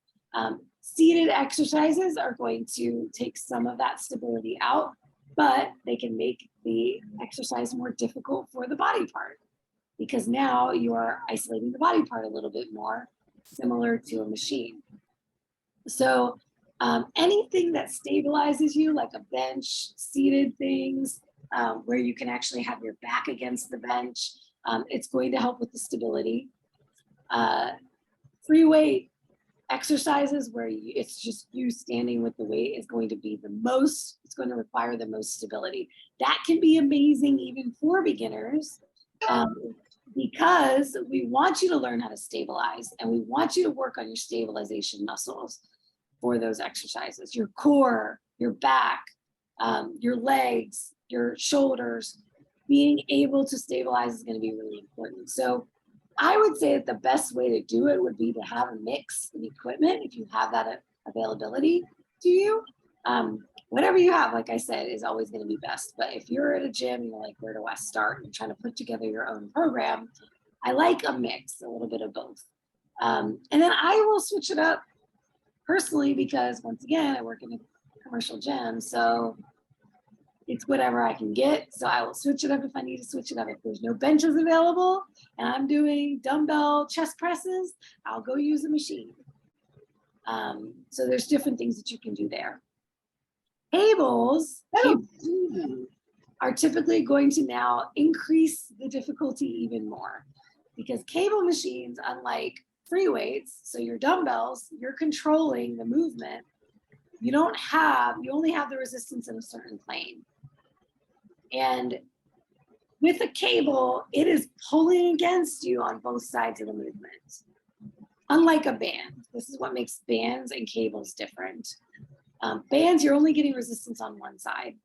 Seated exercises are going to take some of that stability out, but they can make the exercise more difficult for the body part because now you are isolating the body part a little bit more, similar to a machine. So anything that stabilizes you, like a bench, seated things, where you can actually have your back against the bench, it's going to help with the stability. Free weight exercises where it's just you standing with the weight is going to be it's going to require the most stability. That can be amazing even for beginners because we want you to learn how to stabilize and we want you to work on your stabilization muscles for those exercises, your core, your back, your legs, your shoulders. Being able to stabilize is going to be really important. So I would say that the best way to do it would be to have a mix of equipment if you have that availability to you. Whatever you have, like I said, is always going to be best. But if you're at a gym, you're like, where do I start? You're trying to put together your own program. I like a mix, a little bit of both. And then I will switch it up personally because once again, I work in a commercial gym. So it's whatever I can get. So I will switch it up if I need to switch it up. If there's no benches available and I'm doing dumbbell chest presses, I'll go use a machine. So there's different things that you can do there. Cables are typically going to now increase the difficulty even more because cable machines, unlike free weights, so your dumbbells, you're controlling the movement. You only have the resistance in a certain plane. And with a cable, it is pulling against you on both sides of the movement. Unlike a band, this is what makes bands and cables different. Bands, you're only getting resistance on one side.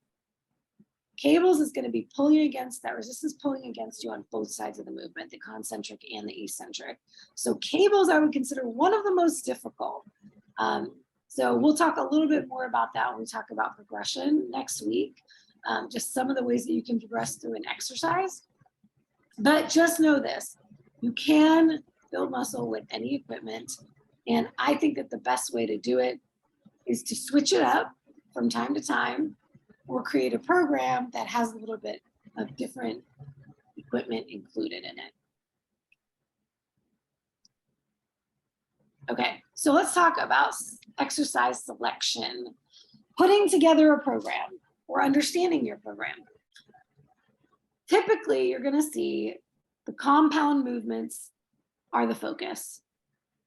Cables is going to be pulling against that resistance, pulling against you on both sides of the movement, the concentric and the eccentric. So cables, I would consider one of the most difficult. So we'll talk a little bit more about that when we talk about progression next week. Just some of the ways that you can progress through an exercise. But just know this, you can build muscle with any equipment. And I think that the best way to do it is to switch it up from time to time or create a program that has a little bit of different equipment included in it. Okay, so let's talk about exercise selection. Putting together a program or understanding your program. Typically, you're gonna see the compound movements are the focus.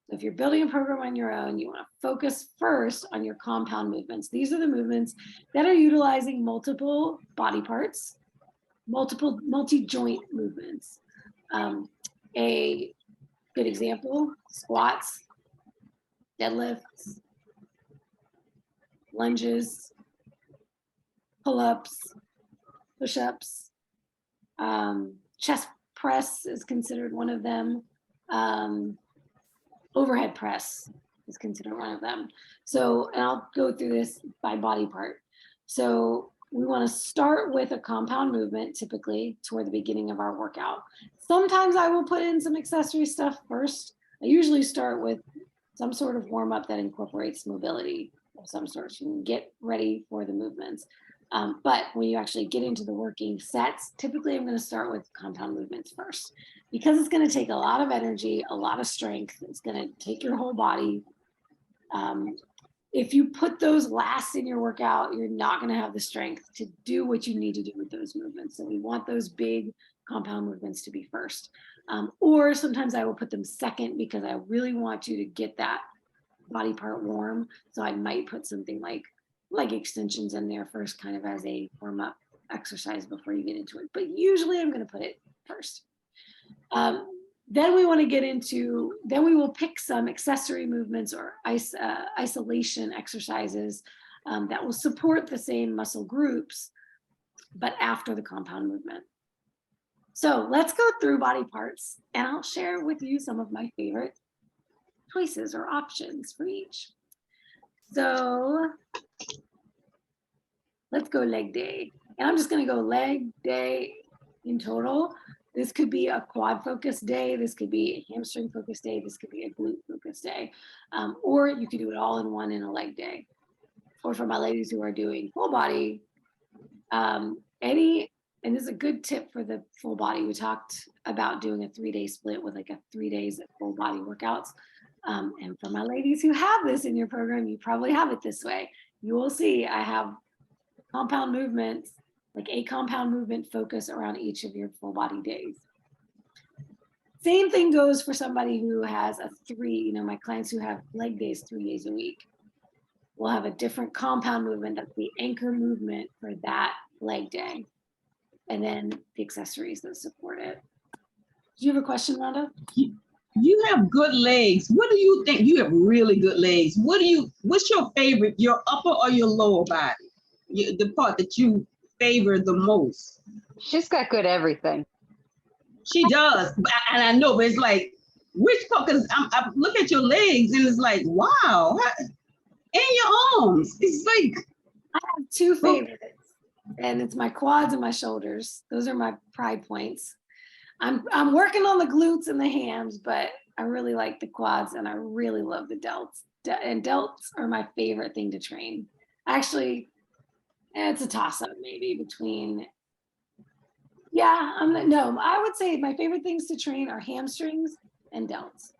So if you're building a program on your own, you wanna focus first on your compound movements. These are the movements that are utilizing multiple body parts, multi-joint movements. A good example, squats, deadlifts, lunges, pull-ups, push-ups, chest press is considered one of them. Overhead press is considered one of them. So, and I'll go through this by body part. So we want to start with a compound movement, typically toward the beginning of our workout. Sometimes I will put in some accessory stuff first. I usually start with some sort of warm-up that incorporates mobility of some sort, so you can get ready for the movements. But when you actually get into the working sets, typically I'm going to start with compound movements first because it's going to take a lot of energy, a lot of strength. It's going to take your whole body. If you put those last in your workout, you're not going to have the strength to do what you need to do with those movements. So we want those big compound movements to be first. Or sometimes I will put them second because I really want you to get that body part warm. So I might put something like leg extensions in there first, kind of as a warm-up exercise before you get into it. But usually I'm going to put it first. Then we want to get into, then we will pick some accessory movements or isolation exercises that will support the same muscle groups, but after the compound movement. So let's go through body parts and I'll share with you some of my favorite choices or options for each. So let's go leg day. And I'm just going to go leg day in total. This could be a quad focus day. This could be a hamstring focus day. This could be a glute focus day. Or you could do it all in one in a leg day. Or for my ladies who are doing full body, and this is a good tip for the full body. We talked about doing a 3-day split with like a 3 days of full body workouts. And for my ladies who have this in your program, you probably have it this way. You will see I have compound movements, like a compound movement focus around each of your full body days. Same thing goes for somebody who has a my clients who have leg days 3 days a week. We'll have a different compound movement that's the anchor movement for that leg day. And then the accessories that support it. Do you have a question, Rhonda? You have good legs. What do you think? You have really good legs. What's your favorite, your upper or your lower body? The part that you favor the most? She's got good everything. She does. And I know, but it's like, which part? Because I look at your legs and it's like, wow. And your arms. It's like. I have two favorites. And it's my quads and my shoulders. Those are my pride points. I'm working on the glutes and the hams, but I really like the quads and I really love the delts. And delts are my favorite thing to train. Actually, it's a toss-up maybe between, yeah, I would say my favorite things to train are hamstrings and delts.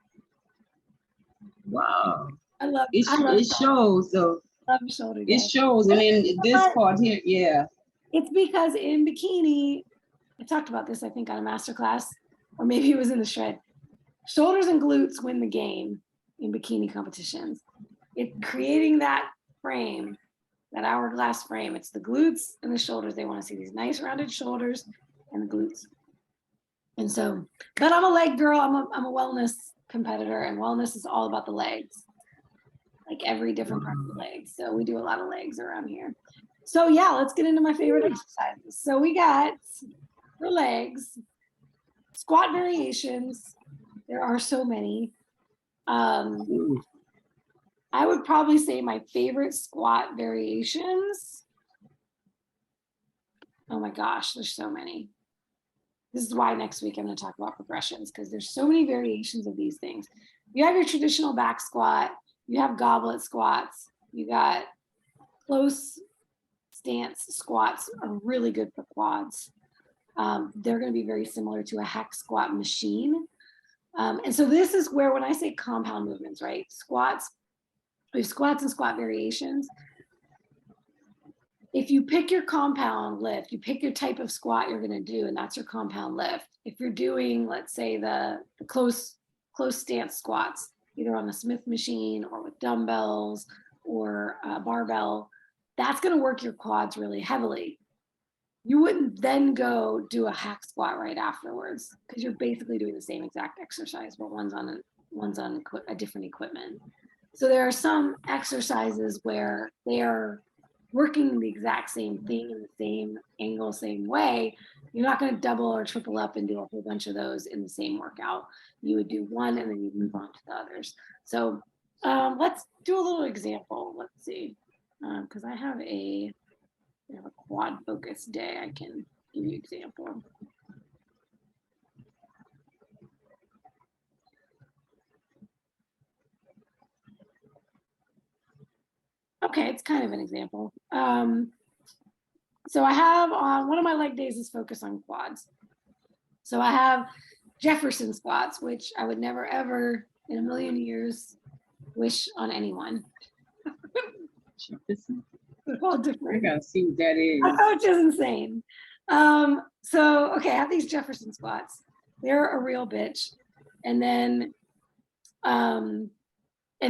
Wow. I love It shows though. love shoulder day. It shows, and then this part here, yeah. It's because in bikini, I talked about this, I think, on a master class, or maybe it was in the shred. Shoulders and glutes win the game in bikini competitions. It's creating that frame, that hourglass frame. It's the glutes and the shoulders. They want to see these nice rounded shoulders and the glutes. And so, but I'm a leg girl. I'm a wellness competitor, and wellness is all about the legs, like every different part of the legs. So we do a lot of legs around here. So yeah, let's get into my favorite exercises. So we got, for legs, squat variations. There are so many. I would probably say my favorite squat variations. Oh my gosh, there's so many. This is why next week I'm going to talk about progressions, because there's so many variations of these things. You have your traditional back squat, you have goblet squats, you got close stance squats are really good for quads. They're going to be very similar to a hack squat machine. And so this is where, when I say compound movements, right? Squats, we have squats and squat variations. If you pick your compound lift, you pick your type of squat you're going to do, and that's your compound lift. If you're doing, let's say, the close stance squats, either on the Smith machine or with dumbbells or a barbell, that's going to work your quads really heavily. You wouldn't then go do a hack squat right afterwards, because you're basically doing the same exact exercise, but one's on a different equipment. So there are some exercises where they are working the exact same thing in the same angle, same way. You're not going to double or triple up and do a whole bunch of those in the same workout. You would do one and then you move on to the others. So let's do a little example. Let's see, because I have a quad focused day. I can give you an example. Okay, it's kind of an example. So I have on one of my leg days is focused on quads. So I have Jefferson squats, which I would never ever in a million years wish on anyone. Jefferson. They're all different. I gotta see what that is. Which is insane. So okay, I have these Jefferson squats. They're a real bitch. And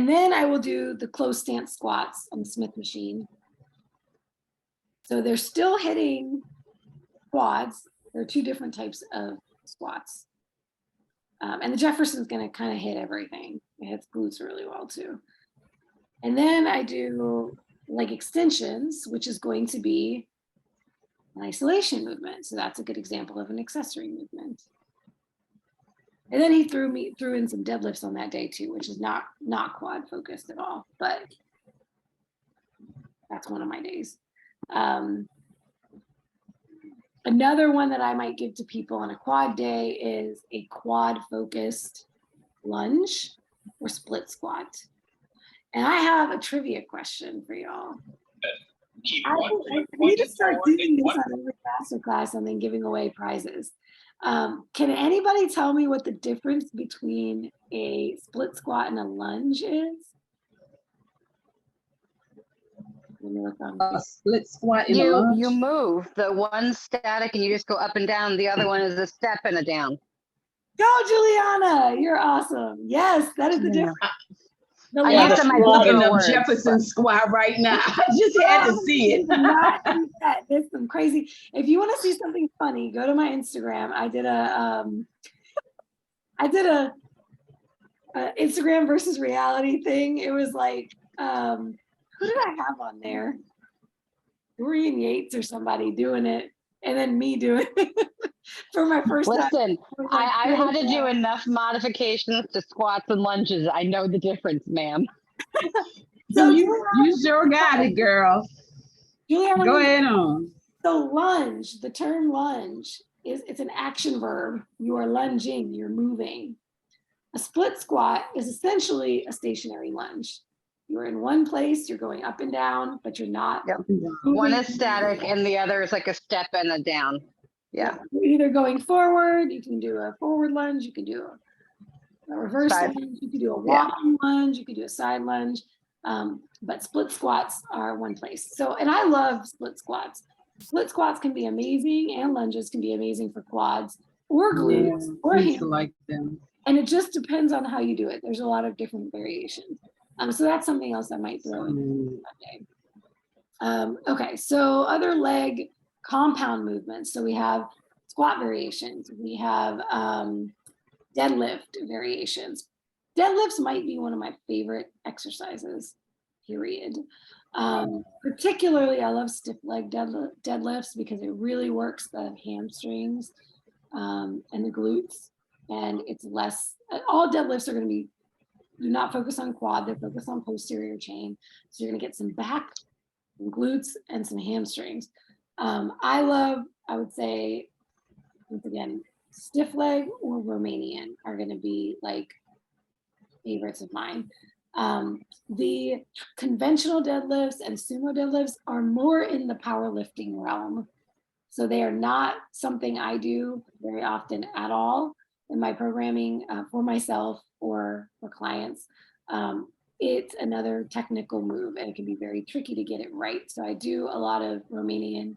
then I will do the close stance squats on the Smith machine. So they're still hitting quads. There are two different types of squats. And the Jefferson's going to kind of hit everything. It hits glutes really well too. And then I do leg extensions, which is going to be an isolation movement. So that's a good example of an accessory movement. And then he threw in some deadlifts on that day too, which is not quad focused at all, but that's one of my days. Another one that I might give to people on a quad day is a quad focused lunge or split squat. And I have a trivia question for y'all. I need to start doing this on every masterclass and then giving away prizes. Can anybody tell me what the difference between a split squat and a lunge is? Let me look on A split squat in a lunge. You move. The one's static and you just go up and down. The other one is a step and a down. Go, Juliana! You're awesome. Yes, that is the difference. The I lunge- used to my Looking literal up words, Jefferson squat right now. I just had to see it. Not do that. There's some crazy. If you want to see something funny, go to my Instagram. I did a Instagram versus reality thing. It was like, who did I have on there? Dorian Yates or somebody doing it, and then me doing it for my first time. Listen, I had to do enough modifications to squats and lunges. I know the difference, ma'am. So you sure got it, girl. Juliana, Go ahead on. the lunge, the term lunge it's an action verb. You are lunging, you're moving. A split squat is essentially a stationary lunge. You're in one place, you're going up and down, but you're not. Yep. moving. One is static and the other is like a step and a down. Yeah. You're either going forward, you can do a forward lunge, you can do a reverse Side. lunge, you can do a walking lunge, you can do a side lunge. But split squats are one place. So, and I love split squats. Split squats can be amazing, and lunges can be amazing for quads or glutes or I used to hamstrings. like them. And it just depends on how you do it. There's a lot of different variations. So that's something else I might throw in Monday. Okay, so other leg compound movements. So we have squat variations. We have deadlift variations. Deadlifts might be one of my favorite exercises, period. Particularly, I love stiff leg deadlifts because it really works the hamstrings and the glutes. And it's less, all deadlifts are going to be, do not focus on quad, they focus on posterior chain. So you're going to get some back, some glutes, and some hamstrings. I would say, once again, stiff leg or Romanian are going to be like favorites of mine. The conventional deadlifts and sumo deadlifts are more in the powerlifting realm. So they are not something I do very often at all in my programming for myself or for clients. It's another technical move and it can be very tricky to get it right. So I do a lot of Romanian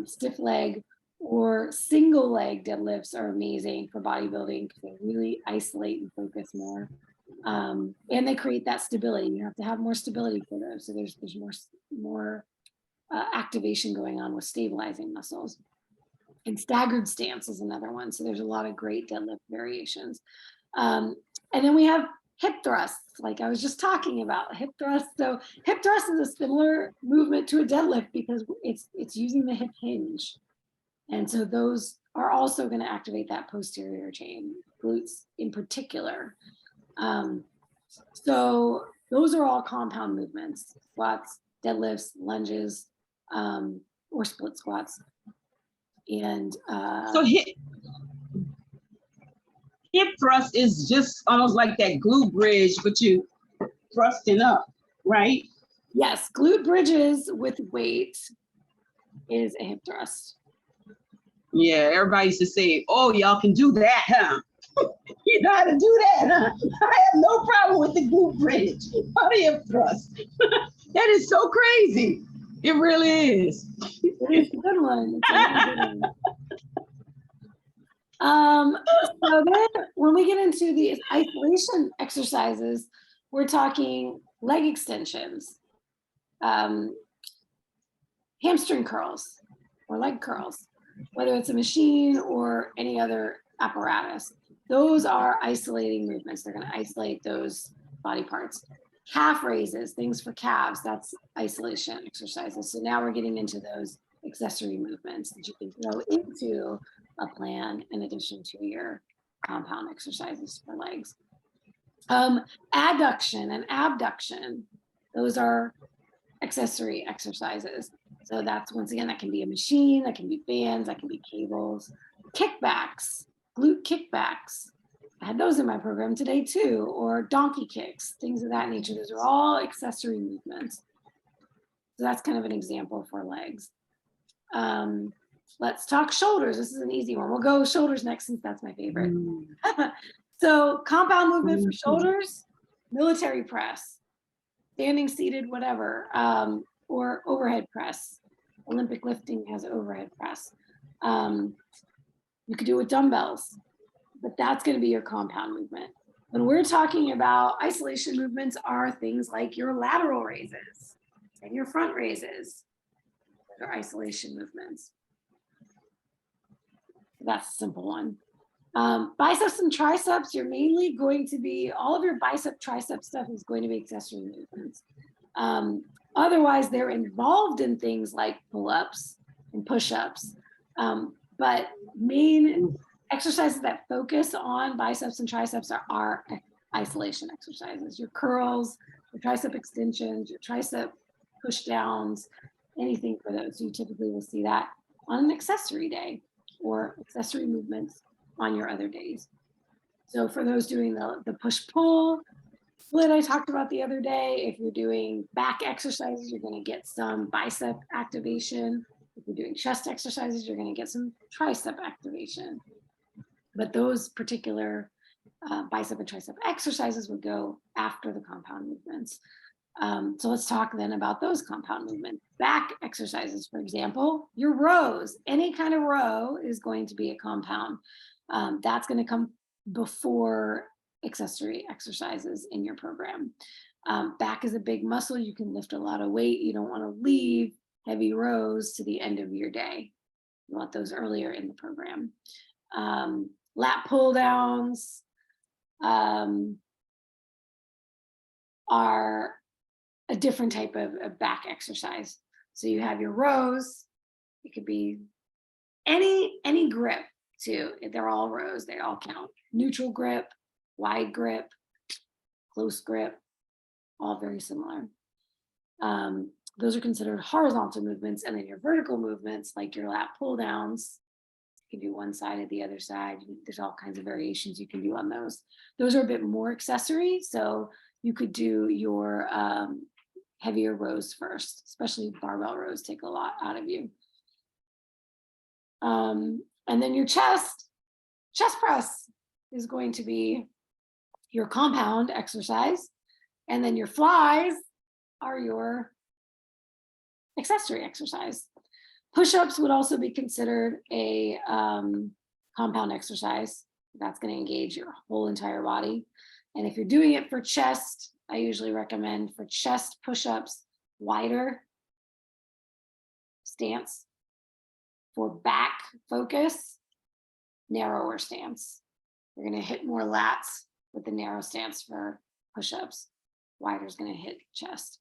stiff leg or single leg deadlifts are amazing for bodybuilding because they really isolate and focus more. And they create that stability. You have to have more stability for those. So there's more activation going on with stabilizing muscles. And staggered stance is another one. So there's a lot of great deadlift variations. And then we have hip thrusts, like I was just talking about hip thrusts. So hip thrust is a similar movement to a deadlift because it's using the hip hinge. And so those are also going to activate that posterior chain, glutes in particular. So those are all compound movements, squats, deadlifts, lunges, or split squats. And So hip thrust is just almost like that glute bridge, but you thrusting up, right? yes, glute bridges with weight is a hip thrust. Yeah, everybody used to say, oh, y'all can do that, huh? You know how to do that, huh? I have no problem with the glute bridge or the hip thrust. That is so crazy. It really is. It's a good one. It's a really good one. So then when we get into the isolation exercises, we're talking leg extensions, hamstring curls or leg curls, whether it's a machine or any other apparatus. Those are isolating movements. They're going to isolate those body parts. Calf raises, things for calves, that's isolation exercises. So now we're getting into those accessory movements that you can throw into a plan in addition to your compound exercises for legs. Adduction and abduction, those are accessory exercises. So that's, once again, that can be a machine, that can be bands, that can be cables. Kickbacks, glute kickbacks. I had those in my program today too, or donkey kicks, things of that nature. Those are all accessory movements. So that's kind of an example for legs. Let's talk shoulders. This is an easy one. We'll go shoulders next since that's my favorite. So compound movement for shoulders, military press, standing, seated, whatever, or overhead press. Olympic lifting has overhead press. You could do it with dumbbells, but that's going to be your compound movement. When we're talking about isolation movements are things like your lateral raises and your front raises. Those are isolation movements. That's a simple one. Biceps and triceps, you're mainly going to be, all of your bicep tricep stuff is going to be accessory movements. Otherwise, they're involved in things like pull-ups and push-ups. But main exercises that focus on biceps and triceps are isolation exercises. Your curls, your tricep extensions, your tricep push downs, anything for those. You typically will see that on an accessory day. or accessory movements on your other days. So for those doing the push-pull split I talked about the other day, if you're doing back exercises, you're going to get some bicep activation. If you're doing chest exercises, you're going to get some tricep activation. But those particular bicep and tricep exercises would go after the compound movements. So let's talk then about those compound movements. Back exercises, for example, your rows. Any kind of row is going to be a compound. That's going to come before accessory exercises in your program. Back is a big muscle. You can lift a lot of weight. You don't want to leave heavy rows to the end of your day. You want those earlier in the program. Lat pull downs are a different type of back exercise. So you have your rows. It could be any grip too. They're all rows. They all count. Neutral grip, wide grip, close grip, all very similar. Those are considered horizontal movements, and then your vertical movements, like your lat pull downs, you can do one side or the other side. There's all kinds of variations you can do on those. Those are a bit more accessory, so you could do your heavier rows first, especially barbell rows take a lot out of you. And then your chest press is going to be your compound exercise, and then your flies are your accessory exercise. Push-ups would also be considered a compound exercise. That's going to engage your whole entire body. And if you're doing it for chest, I usually recommend for chest push-ups, wider stance. For back focus, narrower stance. You're going to hit more lats with the narrow stance for push-ups. Wider is going to hit chest.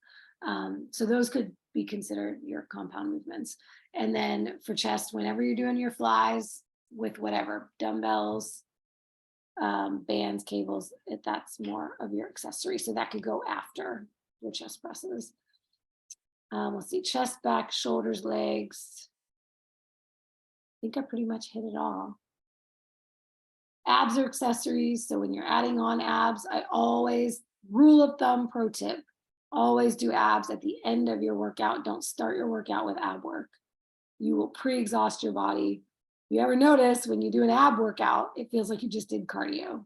So those could be considered your compound movements. And then for chest, whenever you're doing your flies with whatever, dumbbells, bands, cables, that's more of your accessory. So that could go after your chest presses. Let's see, chest, back, shoulders, legs. I think I pretty much hit it all. Abs are accessories. So when you're adding on abs, I always, rule of thumb, pro tip, always do abs at the end of your workout. Don't start your workout with ab work. You will pre-exhaust your body. If you ever notice when you do an ab workout, it feels like you just did cardio.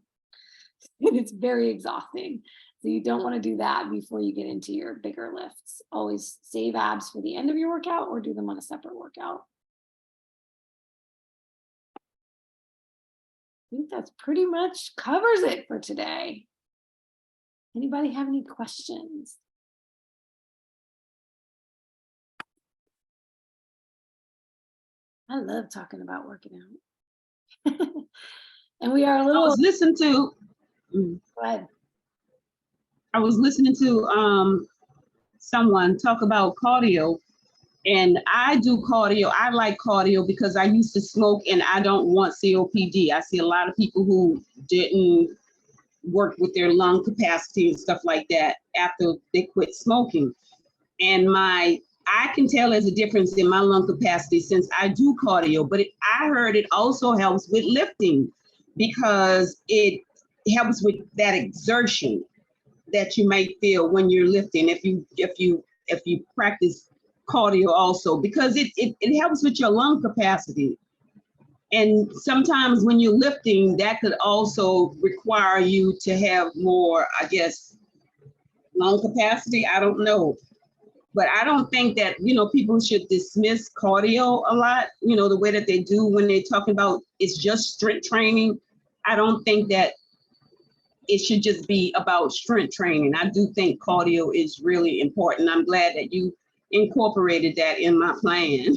And it's very exhausting. So you don't want to do that before you get into your bigger lifts. Always save abs for the end of your workout or do them on a separate workout. I think that's pretty much covers it for today. Anybody have any questions? I love talking about working out. And we are a I little, was listening to. go ahead. I was listening to someone talk about cardio, and I do cardio. I like cardio because I used to smoke and I don't want COPD. I see a lot of people who didn't work with their lung capacity and stuff like that after they quit smoking. And I can tell there's a difference in my lung capacity since I do cardio, but I heard it also helps with lifting because it helps with that exertion that you might feel when you're lifting if you practice cardio also, because it helps with your lung capacity. And sometimes when you're lifting, that could also require you to have more, I guess, lung capacity. I don't know. But I don't think that, people should dismiss cardio a lot, the way that they do when they're talking about it's just strength training. I don't think that it should just be about strength training. I do think cardio is really important. I'm glad that you incorporated that in my plan.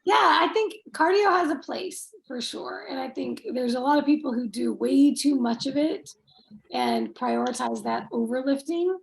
Yeah, I think cardio has a place for sure. And I think there's a lot of people who do way too much of it and prioritize that over lifting.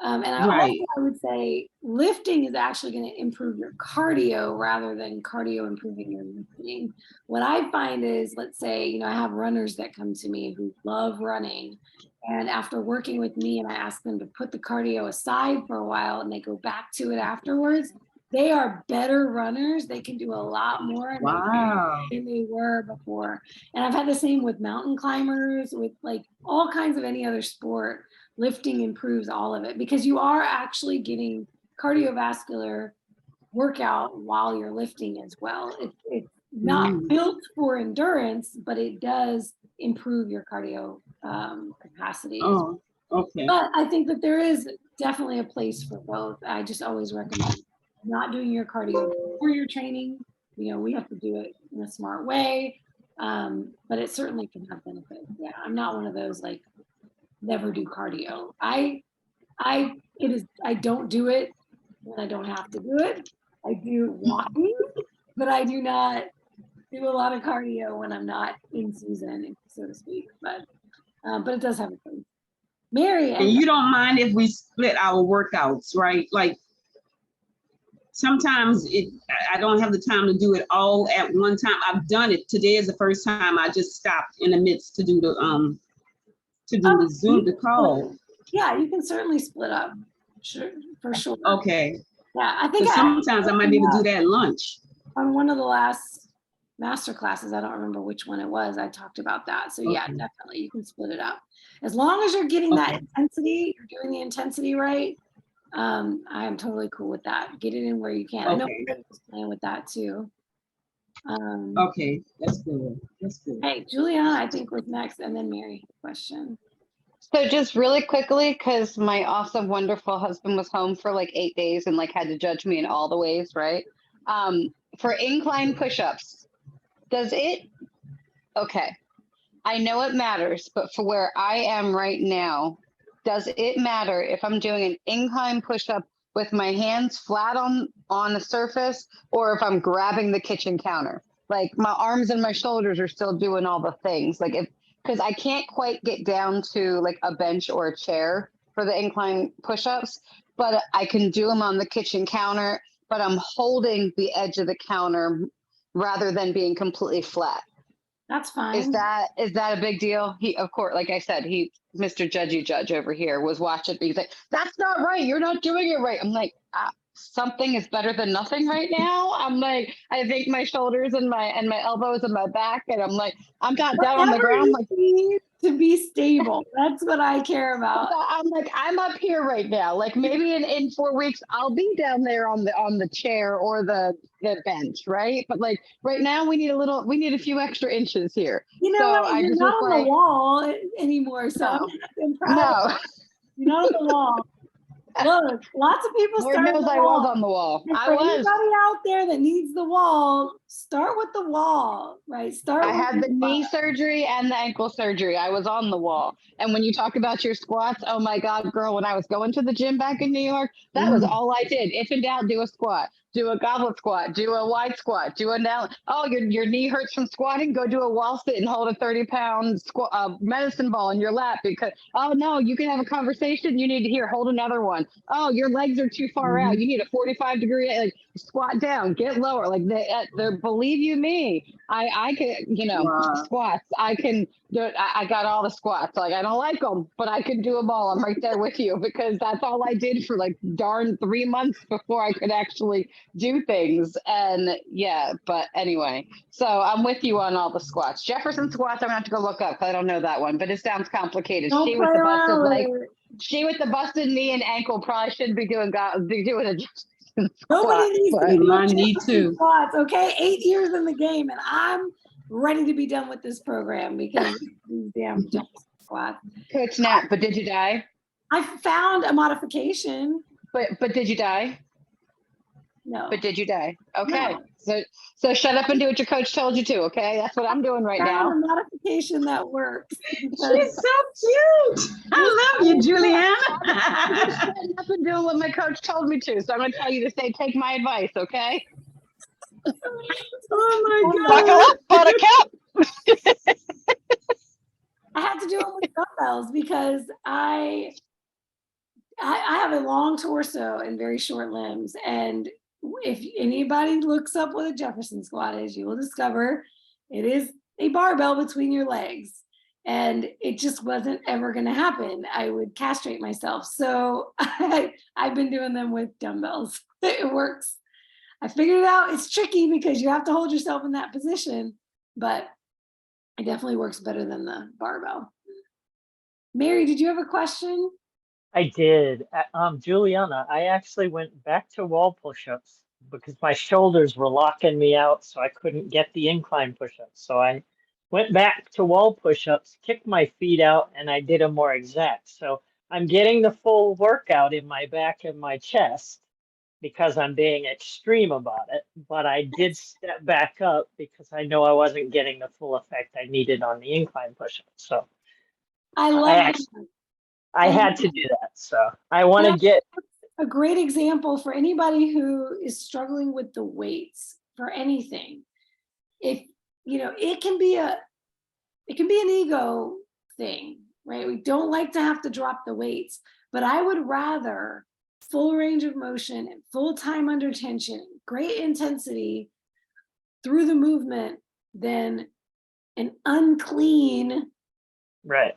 And I would say lifting is actually going to improve your cardio rather than cardio improving your lifting. What I find is, let's say, I have runners that come to me who love running. And after working with me and I ask them to put the cardio aside for a while and they go back to it afterwards, they are better runners. They can do a lot more Wow. than they were before. And I've had the same with mountain climbers, with like all kinds of any other sport. Lifting improves all of it because you are actually getting cardiovascular workout while you're lifting as well. It's not built for endurance, but it does improve your cardio capacity. Oh, okay. But I think that there is definitely a place for both. I just always recommend not doing your cardio before your training. You know, we have to do it in a smart way, but it certainly can have benefits. Yeah, I'm not one of those like never do cardio. I don't do it when I don't have to do it. I do walking, but I do not do a lot of cardio when I'm not in season, so to speak. But it does have a place. Mary, And you don't mind if we split our workouts, right? Like sometimes I don't have the time to do it all at one time. I've done it. Today is the first time I just stopped in the midst to do the Zoom, the call. Yeah, you can certainly split up. Sure, for sure. Okay. Yeah, I think Sometimes I might be able to do that at lunch. On one of the last master classes, I don't remember which one it was, I talked about that. So yeah, definitely you can split it up. As long as you're getting that intensity, you're doing the intensity right, I am totally cool with that. Get it in where you can. I know Chris was playing with that too. Okay, that's good. That's good. Hey, Juliana, I think was next, and then Mary, question. So just really quickly, because my awesome, wonderful husband was home for like 8 days and like had to judge me in all the ways, right? For incline push-ups, okay, I know it matters, but for where I am right now, does it matter if I'm doing an incline push-up with my hands flat on the surface or if I'm grabbing the kitchen counter? Like my arms and my shoulders are still doing all the things. Like because I can't quite get down to like a bench or a chair for the incline push-ups, but I can do them on the kitchen counter, but I'm holding the edge of the counter rather than being completely flat. That's fine. Is that a big deal? He, of course, like I said, Mr. Judgy Judge over here was watching me. He's like, that's not right. You're not doing it right. I'm like, something is better than nothing right now. I'm like, I think my shoulders and my elbows and my back, and I'm like, I'm not down on the ground. Like, to be stable. That's what I care about. I'm like, I'm up here right now. Like maybe in 4 weeks, I'll be down there on the chair or the bench, right? But like right now, we need a few extra inches here. You know what? You're not on the wall anymore, so I'm proud. No. You're not on the wall. Look, lots of people Lord knows I was on the wall. I was. Anybody out there that needs the wall, start with the wall, right? I had the knee surgery and the ankle surgery. I was on the wall. And when you talk about your squats, oh my God, girl, when I was going to the gym back in New York, that was all I did. If in doubt, do a squat, do a goblet squat, do a wide squat, do a down. Oh, your knee hurts from squatting, go do a wall sit and hold a 30-pound medicine ball in your lap because, oh no, you can have a conversation. You need to hear, hold another one. Oh, your legs are too far out. You need a 45-degree, like squat down, get lower. Like they believe you me. I can, squats. I can do it. I got all the squats. Like I don't like them, but I can do them all. I'm right there with you because that's all I did for like darn 3 months before I could actually do things. And yeah, but anyway, so I'm with you on all the squats. Jefferson squats, I'm gonna have to go look up because I don't know that one, but it sounds complicated. She with the busted knee and ankle probably shouldn't be doing a Nobody needs to be I need to. Squats, okay? 8 years in the game, and I'm ready to be done with this program because these damn squats. Coach Nat, but did you die? I found a modification. But did you die? No. But did you die? Okay. No. So shut up and do what your coach told you to, okay? That's what I'm doing right now. A modification that works. She's so cute. I love you, Juliana. I'm shutting up and doing what my coach told me to. So I'm going to tell you to say, take my advice, okay? Oh my God. Buckle up, buttercup. I had to do it with dumbbells because I have a long torso and very short limbs. And if anybody looks up what a Jefferson squat is, you will discover it is a barbell between your legs. And it just wasn't ever going to happen. I would castrate myself. So I've been doing them with dumbbells. It works. I figured it out. It's tricky because you have to hold yourself in that position, but it definitely works better than the barbell. Mary, did you have a question? I did. Juliana, I actually went back to wall push-ups because my shoulders were locking me out, so I couldn't get the incline push-ups. So I went back to wall push-ups, kicked my feet out, and I did them more exact. So I'm getting the full workout in my back and my chest because I'm being extreme about it. But I did step back up because I know I wasn't getting the full effect I needed on the incline push-ups. So I love I that. actually I had to do that. So I want to get a great example for anybody who is struggling with the weights for anything. If you know, it can be an ego thing, right? We don't like to have to drop the weights, but I would rather full range of motion and full time under tension, great intensity through the movement than an unclean, right.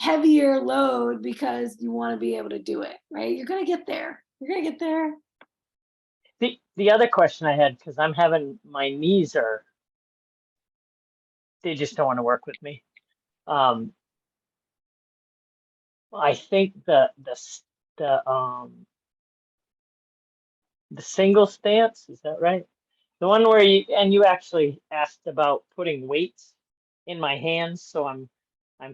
heavier load because you want to be able to do it, right? You're going to get there. You're going to get there. The other question I had, because I'm having my knees they just don't want to work with me. I think the single stance, is that right? The one where you actually asked about putting weights in my hands, so I'm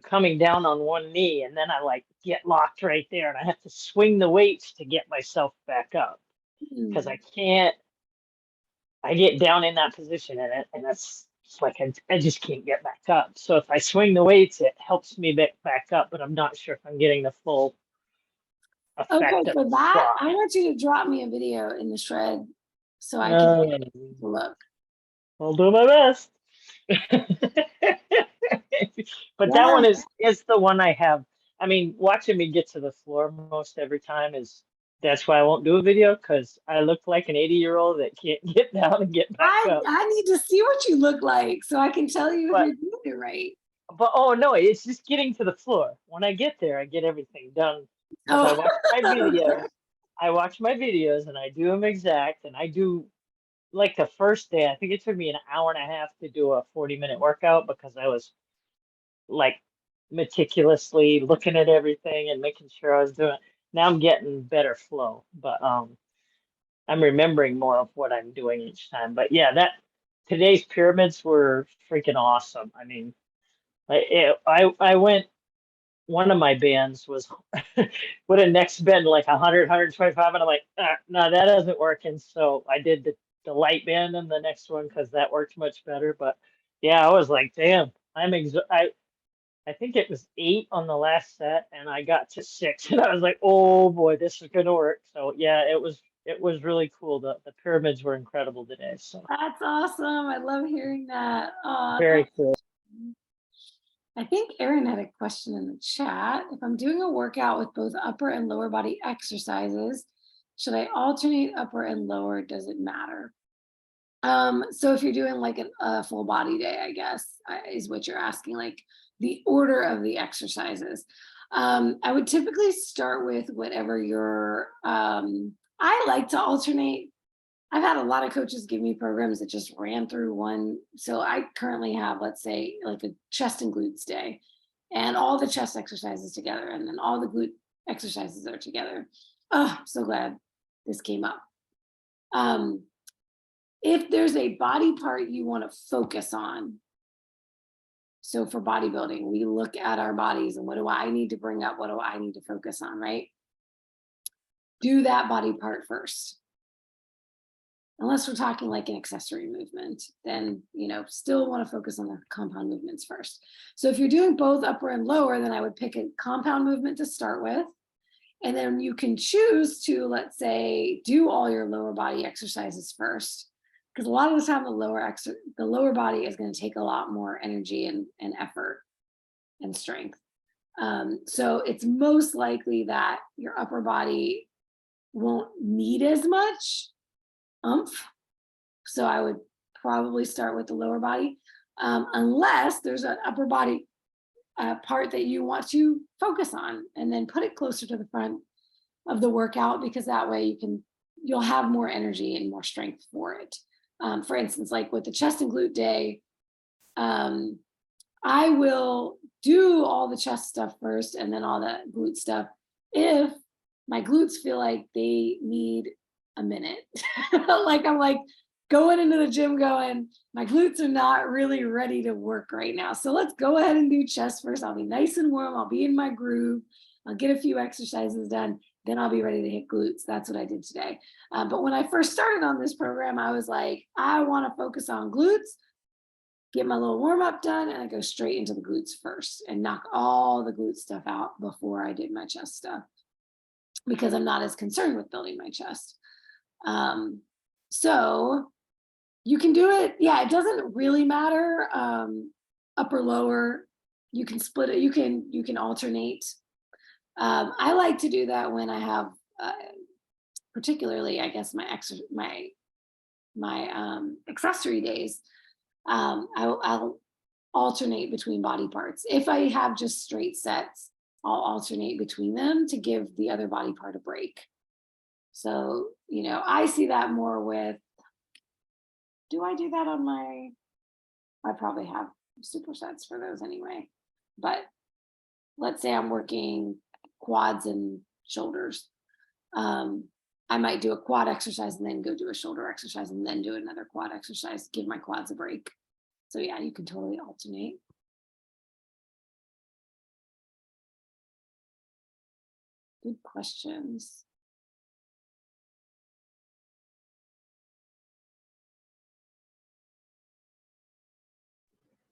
coming down on one knee and then I like get locked right there and I have to swing the weights to get myself back up because I get down in that position and that's like I just can't get back up. So if I swing the weights, it helps me back up, but I'm not sure if I'm getting the full effect. Okay, for that, I want you to drop me a video in the shred so I can take a look. I'll do my best. But that one is the one I have. I mean, watching me get to the floor most every time that's why I won't do a video, because I look like an 80-year-old that can't get down and get back up. I need to see what you look like so I can tell you if you're doing it right. But oh no, it's just getting to the floor. When I get there, I get everything done. I watch my videos. I watch my videos and I do them exact, and I do like the first day, I think it took me an hour and a half to do a 40-minute workout because I was like meticulously looking at everything and making sure I was doing it. Now I'm getting better flow, but I'm remembering more of what I'm doing each time. But yeah, today's pyramids were freaking awesome. I mean, I went, one of my bands was with a next bend like 100, 125, and I'm like, no, that isn't working. So I did the light band in the next one because that worked much better. But yeah, I was like, damn, I think it was 8 on the last set and I got to 6 and I was like, oh boy, this is gonna work. So yeah, it was really cool. The pyramids were incredible today. So that's awesome. I love hearing that. Very cool. I think Erin had a question in the chat. If I'm doing a workout with both upper and lower body exercises, should I alternate upper and lower? Does it matter? So if you're doing like a full body day, I guess, is what you're asking, like the order of the exercises. I would typically start with whatever I like to alternate. I've had a lot of coaches give me programs that just ran through one. So I currently have, let's say, like a chest and glutes day and all the chest exercises together. And then all the glute exercises are together. Oh, I'm so glad this came up. If there's a body part you want to focus on, so for bodybuilding, we look at our bodies and what do I need to bring up? What do I need to focus on, right? Do that body part first. Unless we're talking like an accessory movement, then, still want to focus on the compound movements first. So if you're doing both upper and lower, then I would pick a compound movement to start with. And then you can choose to, let's say, do all your lower body exercises first. Because a lot of the time, the lower body is going to take a lot more energy and effort and strength. So it's most likely that your upper body won't need as much oomph. So I would probably start with the lower body, unless there's an upper body part that you want to focus on, and then put it closer to the front of the workout, because that way you can you'll have more energy and more strength for it. For instance, like with the chest and glute day, I will do all the chest stuff first and then all the glute stuff if my glutes feel like they need a minute. Like I'm like going into the gym going, my glutes are not really ready to work right now. So let's go ahead and do chest first. I'll be nice and warm. I'll be in my groove. I'll get a few exercises done. Then I'll be ready to hit glutes. That's what I did today. But when I first started on this program, I was like, I want to focus on glutes, get my little warm up done, and I go straight into the glutes first and knock all the glute stuff out before I did my chest stuff, because I'm not as concerned with building my chest. So you can do it. Yeah, it doesn't really matter, upper, lower. You can split it. You can alternate. I like to do that when I have, particularly, I guess, my accessory days. I'll alternate between body parts. If I have just straight sets, I'll alternate between them to give the other body part a break. So, you know, I see that more with, do I do that on my, I probably have supersets for those anyway, but let's say I'm working quads and shoulders. I might do a quad exercise and then go do a shoulder exercise and then do another quad exercise, give my quads a break. So yeah, you can totally alternate. Good questions.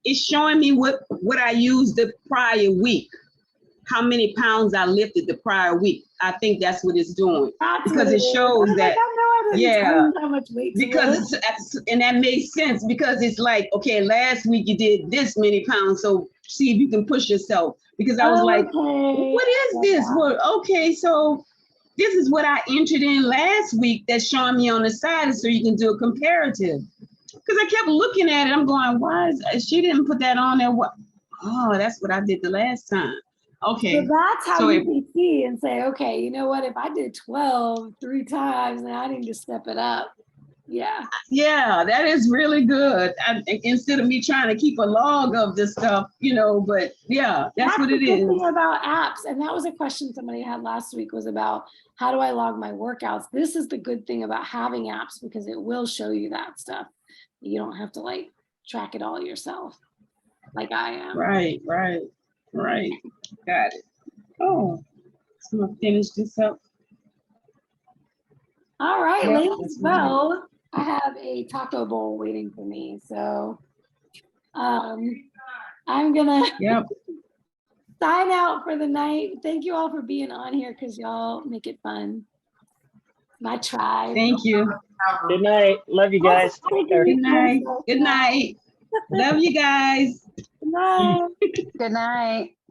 It's showing me what I used the prior week, how many pounds I lifted the prior week. I think that's what it's doing. That's because what it shows is. that, Yeah, how much weight to because it's, and that makes sense, because it's like, okay, last week you did this many pounds, so see if you can push yourself. Because I was like, what is this? Well, okay, so this is what I entered in last week that's showing me on the side, so you can do a comparative. Because I kept looking at it, I'm going, why is she didn't put that on there? What? Oh, that's what I did the last time. Okay. So that's how you can see and say, okay, you know what? If I did 12 3 times, then I need to step it up. Yeah. Yeah, that is really good. Instead of me trying to keep a log of this stuff, you know, but yeah, that's what it is. The thing about apps, and that was a question somebody had last week, was about how do I log my workouts? This is the good thing about having apps, because it will show you that stuff. You don't have to like track it all yourself like I am. Right. Got it. Oh, I'm gonna finish this up. All right, Yep, ladies. Well, I have a taco bowl waiting for me, so I'm gonna sign out for the night. Thank you all for being on here, because y'all make it fun. My tribe. Thank you. Good night. Love you guys. Take care. Good night. Good night. Love you guys. Good night. Good night.